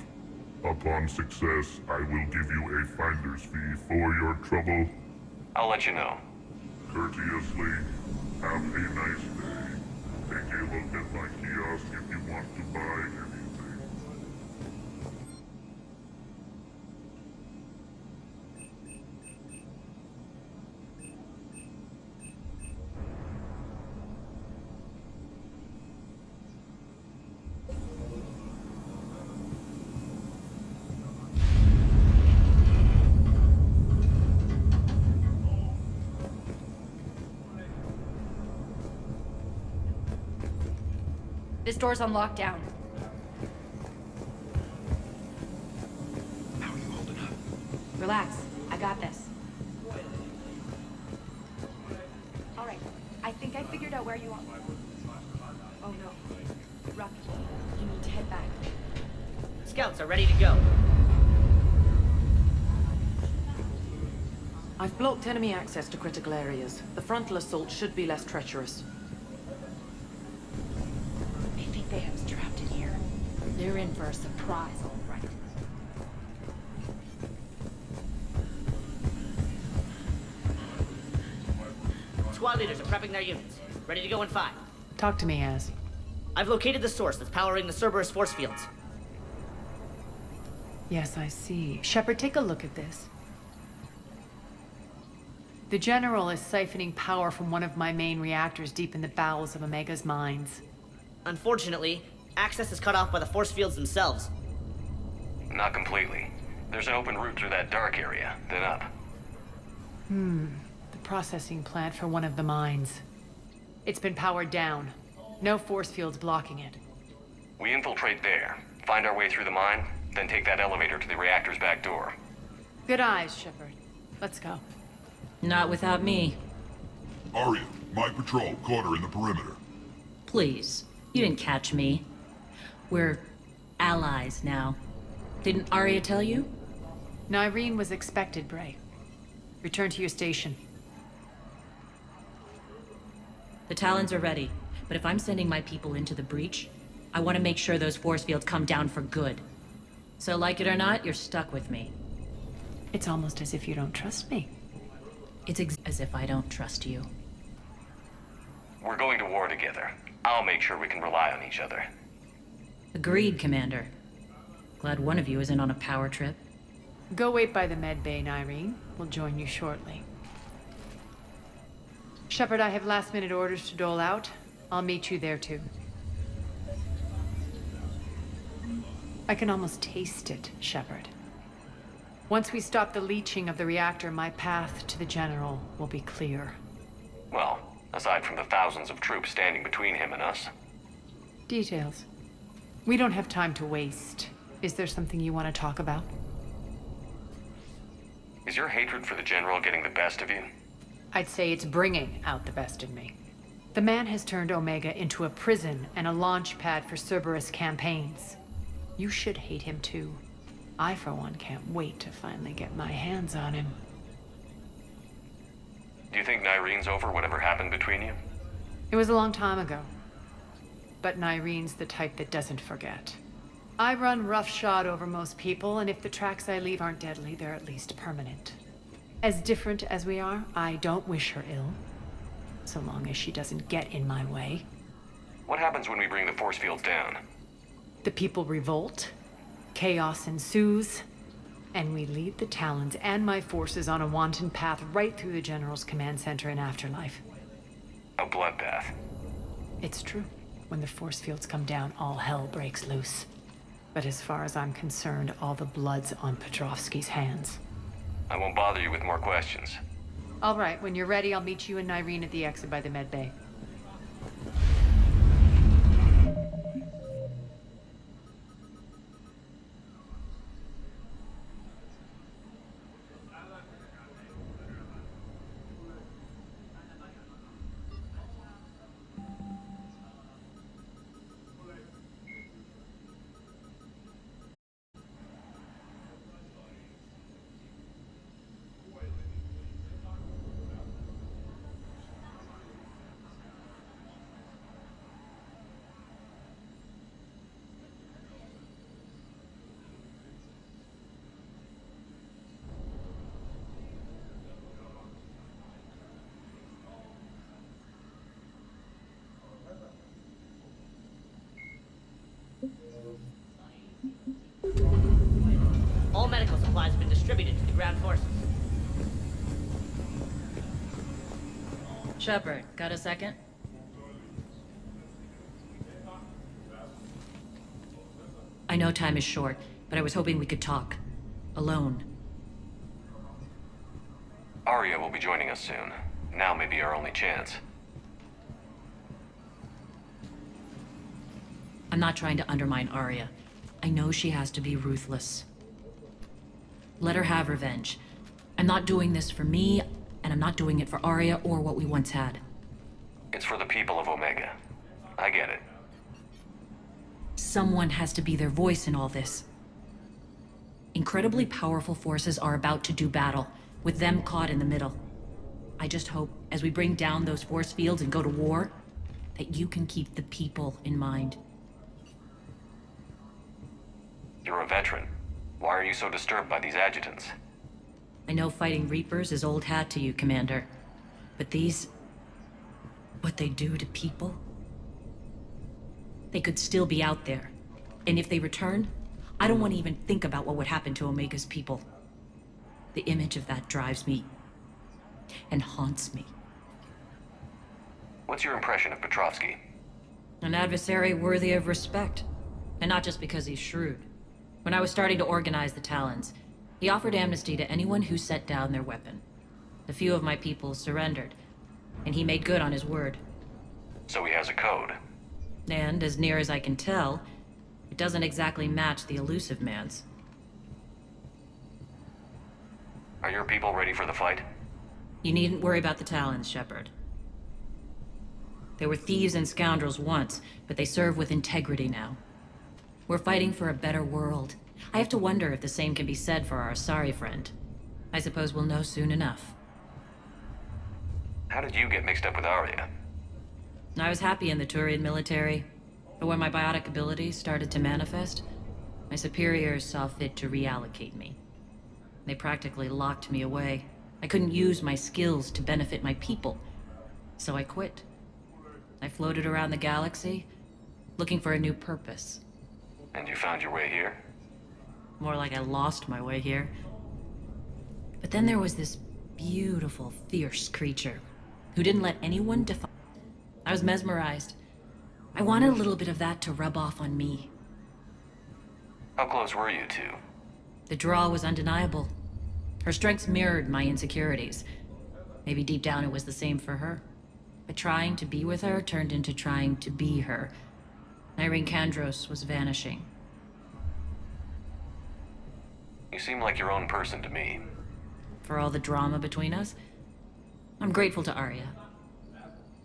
Upon success, I will give you a finder's fee for your trouble. I'll let you know. Courteously, have a nice day. Take a look at my kiosk if you want to buy anything. This door's on lockdown. How are you holding up? Relax. I got this. All right. I think I figured out where you are. Oh no. Rocky, you need to head back. Scouts are ready to go. I've blocked enemy access to critical areas. The frontal assault should be less treacherous. They have us trapped in here. They're in for a surprise, all right. Squad leaders are prepping their units. Ready to go in 5. Talk to me, Az. I've located the source that's powering the Cerberus force fields. Yes, I see. Shepard, take a look at this. The General is siphoning power from one of my main reactors deep in the bowels of Omega's mines. Unfortunately, access is cut off by the force fields themselves. Not completely. There's an open route through that dark area, then up. The processing plant for one of the mines. It's been powered down. No force fields blocking it. We infiltrate there, find our way through the mine, then take that elevator to the reactor's back door. Good eyes, Shepard. Let's go. Not without me. Aria, my patrol, caught her in the perimeter. Please. You didn't catch me. We're allies now. Didn't Arya tell you? Nyreen was expected, Bray. Return to your station. The Talons are ready, but if I'm sending my people into the breach, I want to make sure those force fields come down for good. So like it or not, you're stuck with me. It's almost as if you don't trust me. It's as if I don't trust you. We're going to war together. I'll make sure we can rely on each other. Agreed, Commander. Glad one of you isn't on a power trip. Go wait by the med bay, Irene. We'll join you shortly. Shepard, I have last-minute orders to dole out. I'll meet you there, too. I can almost taste it, Shepard. Once we stop the leaching of the reactor, my path to the General will be clear. Well, aside from the thousands of troops standing between him and us. Details. We don't have time to waste. Is there something you want to talk about? Is your hatred for the General getting the best of you? I'd say it's bringing out the best in me. The man has turned Omega into a prison and a launch pad for Cerberus campaigns. You should hate him too. I, for one, can't wait to finally get my hands on him. Do you think Nyrene's over whatever happened between you? It was a long time ago. But Nyrene's the type that doesn't forget. I run roughshod over most people, and if the tracks I leave aren't deadly, they're at least permanent. As different as we are, I don't wish her ill. So long as she doesn't get in my way. What happens when we bring the force fields down? The people revolt, chaos ensues, and we lead the Talons and my forces on a wanton path right through the General's command center and afterlife. A bloodbath. It's true. When the force fields come down, all hell breaks loose. But as far as I'm concerned, all the blood's on Petrovsky's hands. I won't bother you with more questions. All right, when you're ready, I'll meet you and Nyrene at the exit by the med bay. All medical supplies have been distributed to the ground forces. Shepard, got a second? I know time is short, but I was hoping we could talk. Alone. Arya will be joining us soon. Now may be our only chance. I'm not trying to undermine Arya. I know she has to be ruthless. Let her have revenge. I'm not doing this for me, and I'm not doing it for Arya or what we once had. It's for the people of Omega. I get it. Someone has to be their voice in all this. Incredibly powerful forces are about to do battle, with them caught in the middle. I just hope, as we bring down those force fields and go to war, that you can keep the people in mind. You're a veteran. Why are you so disturbed by these adjutants? I know fighting Reapers is old hat to you, Commander. But these... what they do to people? They could still be out there. And if they return, I don't want to even think about what would happen to Omega's people. The image of that drives me... and haunts me. What's your impression of Petrovsky? An adversary worthy of respect. And not just because he's shrewd. When I was starting to organize the Talons, he offered amnesty to anyone who set down their weapon. A few of my people surrendered, and he made good on his word. So he has a code. And, as near as I can tell, it doesn't exactly match the elusive man's. Are your people ready for the fight? You needn't worry about the Talons, Shepard. They were thieves and scoundrels once, but they serve with integrity now. We're fighting for a better world. I have to wonder if the same can be said for our Asari friend. I suppose we'll know soon enough. How did you get mixed up with Arya? I was happy in the Turian military, but when my biotic abilities started to manifest, My superiors saw fit to reallocate me. They practically locked me away. I couldn't use my skills to benefit my people, so I quit. I floated around the galaxy, looking for a new purpose. And you found your way here? More like I lost my way here. But then there was this beautiful, fierce creature who didn't let anyone define. I was mesmerized. I wanted a little bit of that to rub off on me. How close were you two? The draw was undeniable. Her strengths mirrored my insecurities. Maybe deep down it was the same for her. But trying to be with her turned into trying to be her. Irene Kandros was vanishing. You seem like your own person to me. For all the drama between us, I'm grateful to Arya.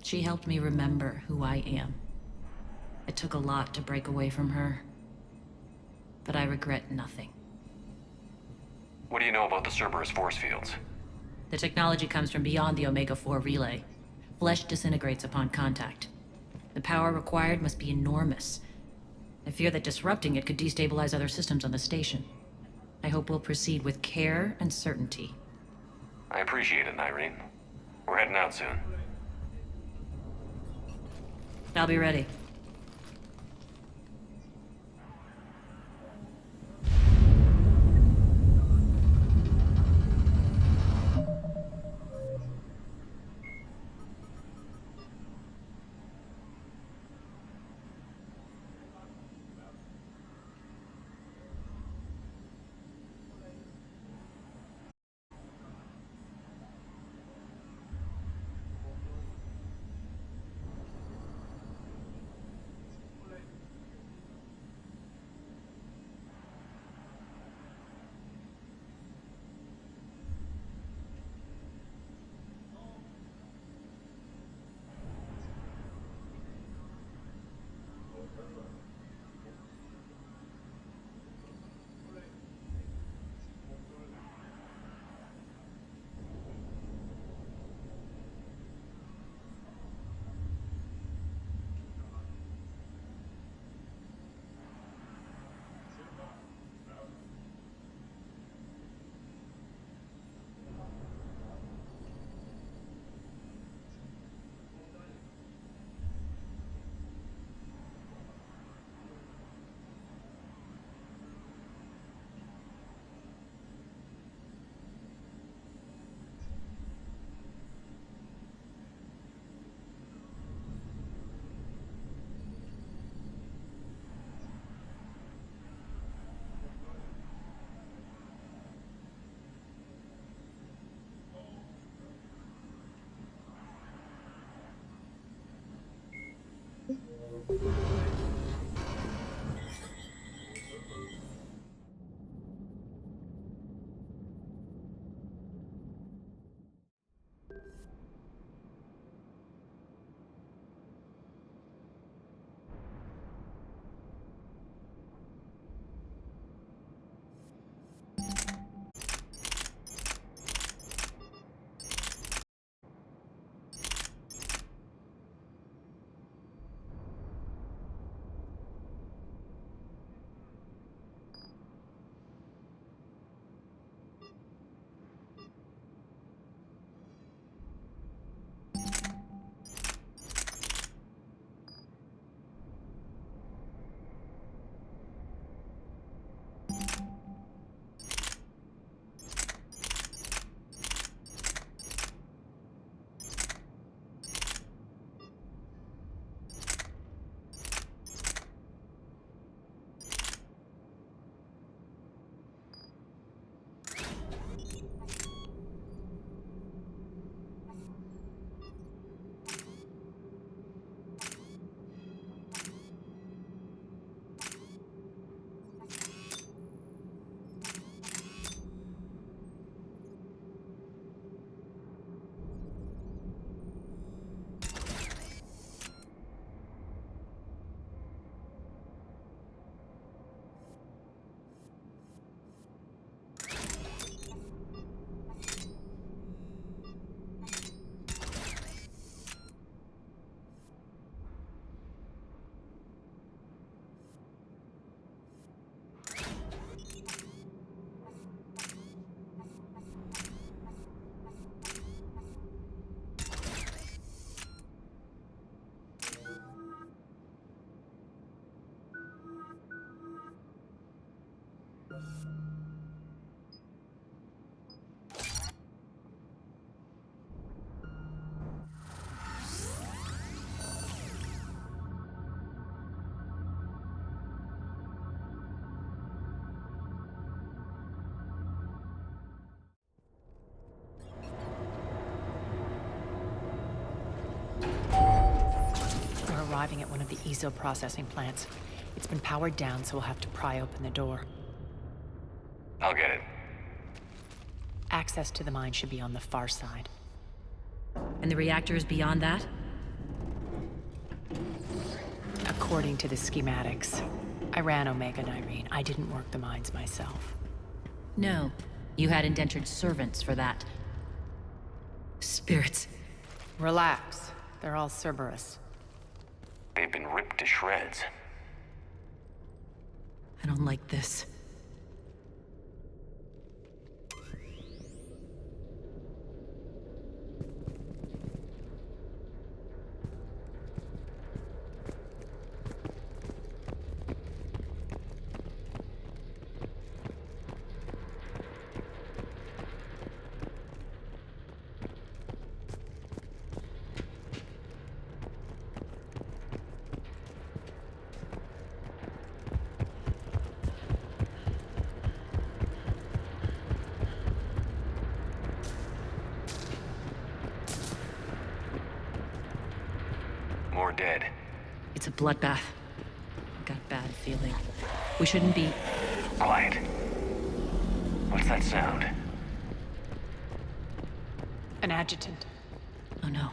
She helped me remember who I am. It took a lot to break away from her, but I regret nothing. What do you know about the Cerberus force fields? The technology comes from beyond the Omega-4 relay. Flesh disintegrates upon contact. The power required must be enormous. I fear that disrupting it could destabilize other systems on the station. I hope we'll proceed with care and certainty. I appreciate it, Irene. We're heading out soon. I'll be ready. We're arriving at one of the ESO processing plants. It's been powered down, so we'll have to pry open the door. I'll get it. Access to the mine should be on the far side. And the reactor is beyond that? According to the schematics. I ran Omega, Irene. I didn't work the mines myself. No. You had indentured servants for that. Spirits. Relax. They're all Cerberus. They've been ripped to shreds. I don't like this. More dead. It's a bloodbath. I've got a bad feeling. We shouldn't be... Quiet. What's that sound? An adjutant. Oh no.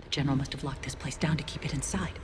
The General must have locked this place down to keep it inside.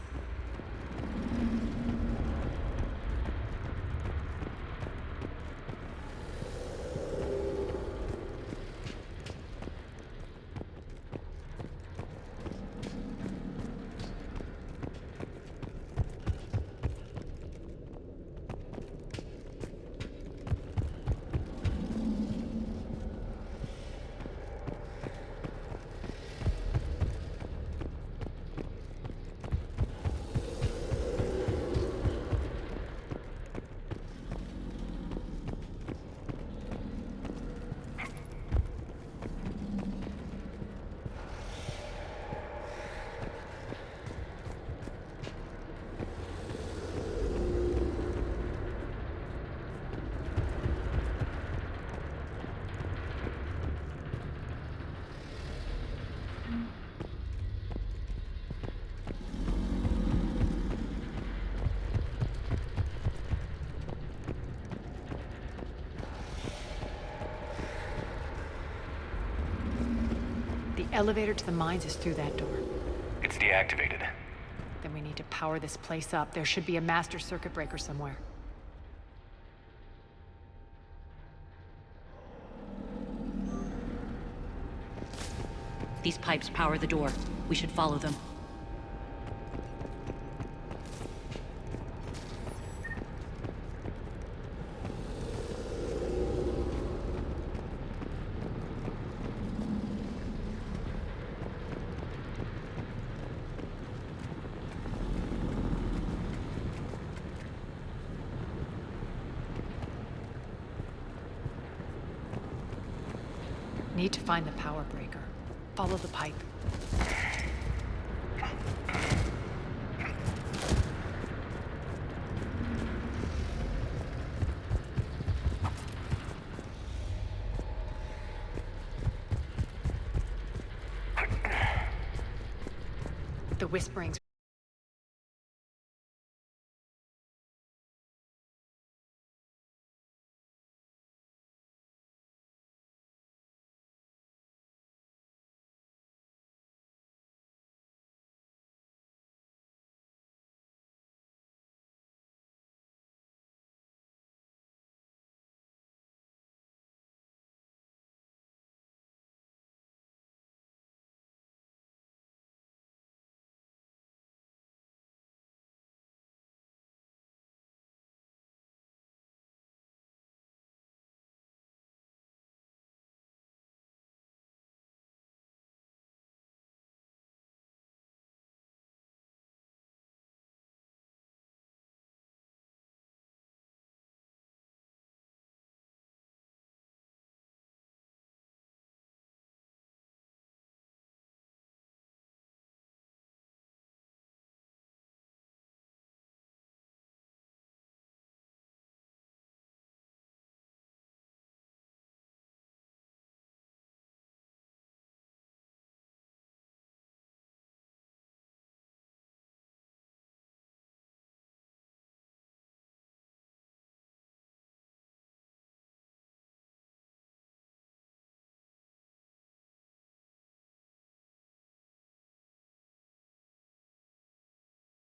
The elevator to the mines is through that door. It's deactivated. Then we need to power this place up. There should be a master circuit breaker somewhere. These pipes power the door. We should follow them. Need to find the power breaker. Follow the pipe. The whisperings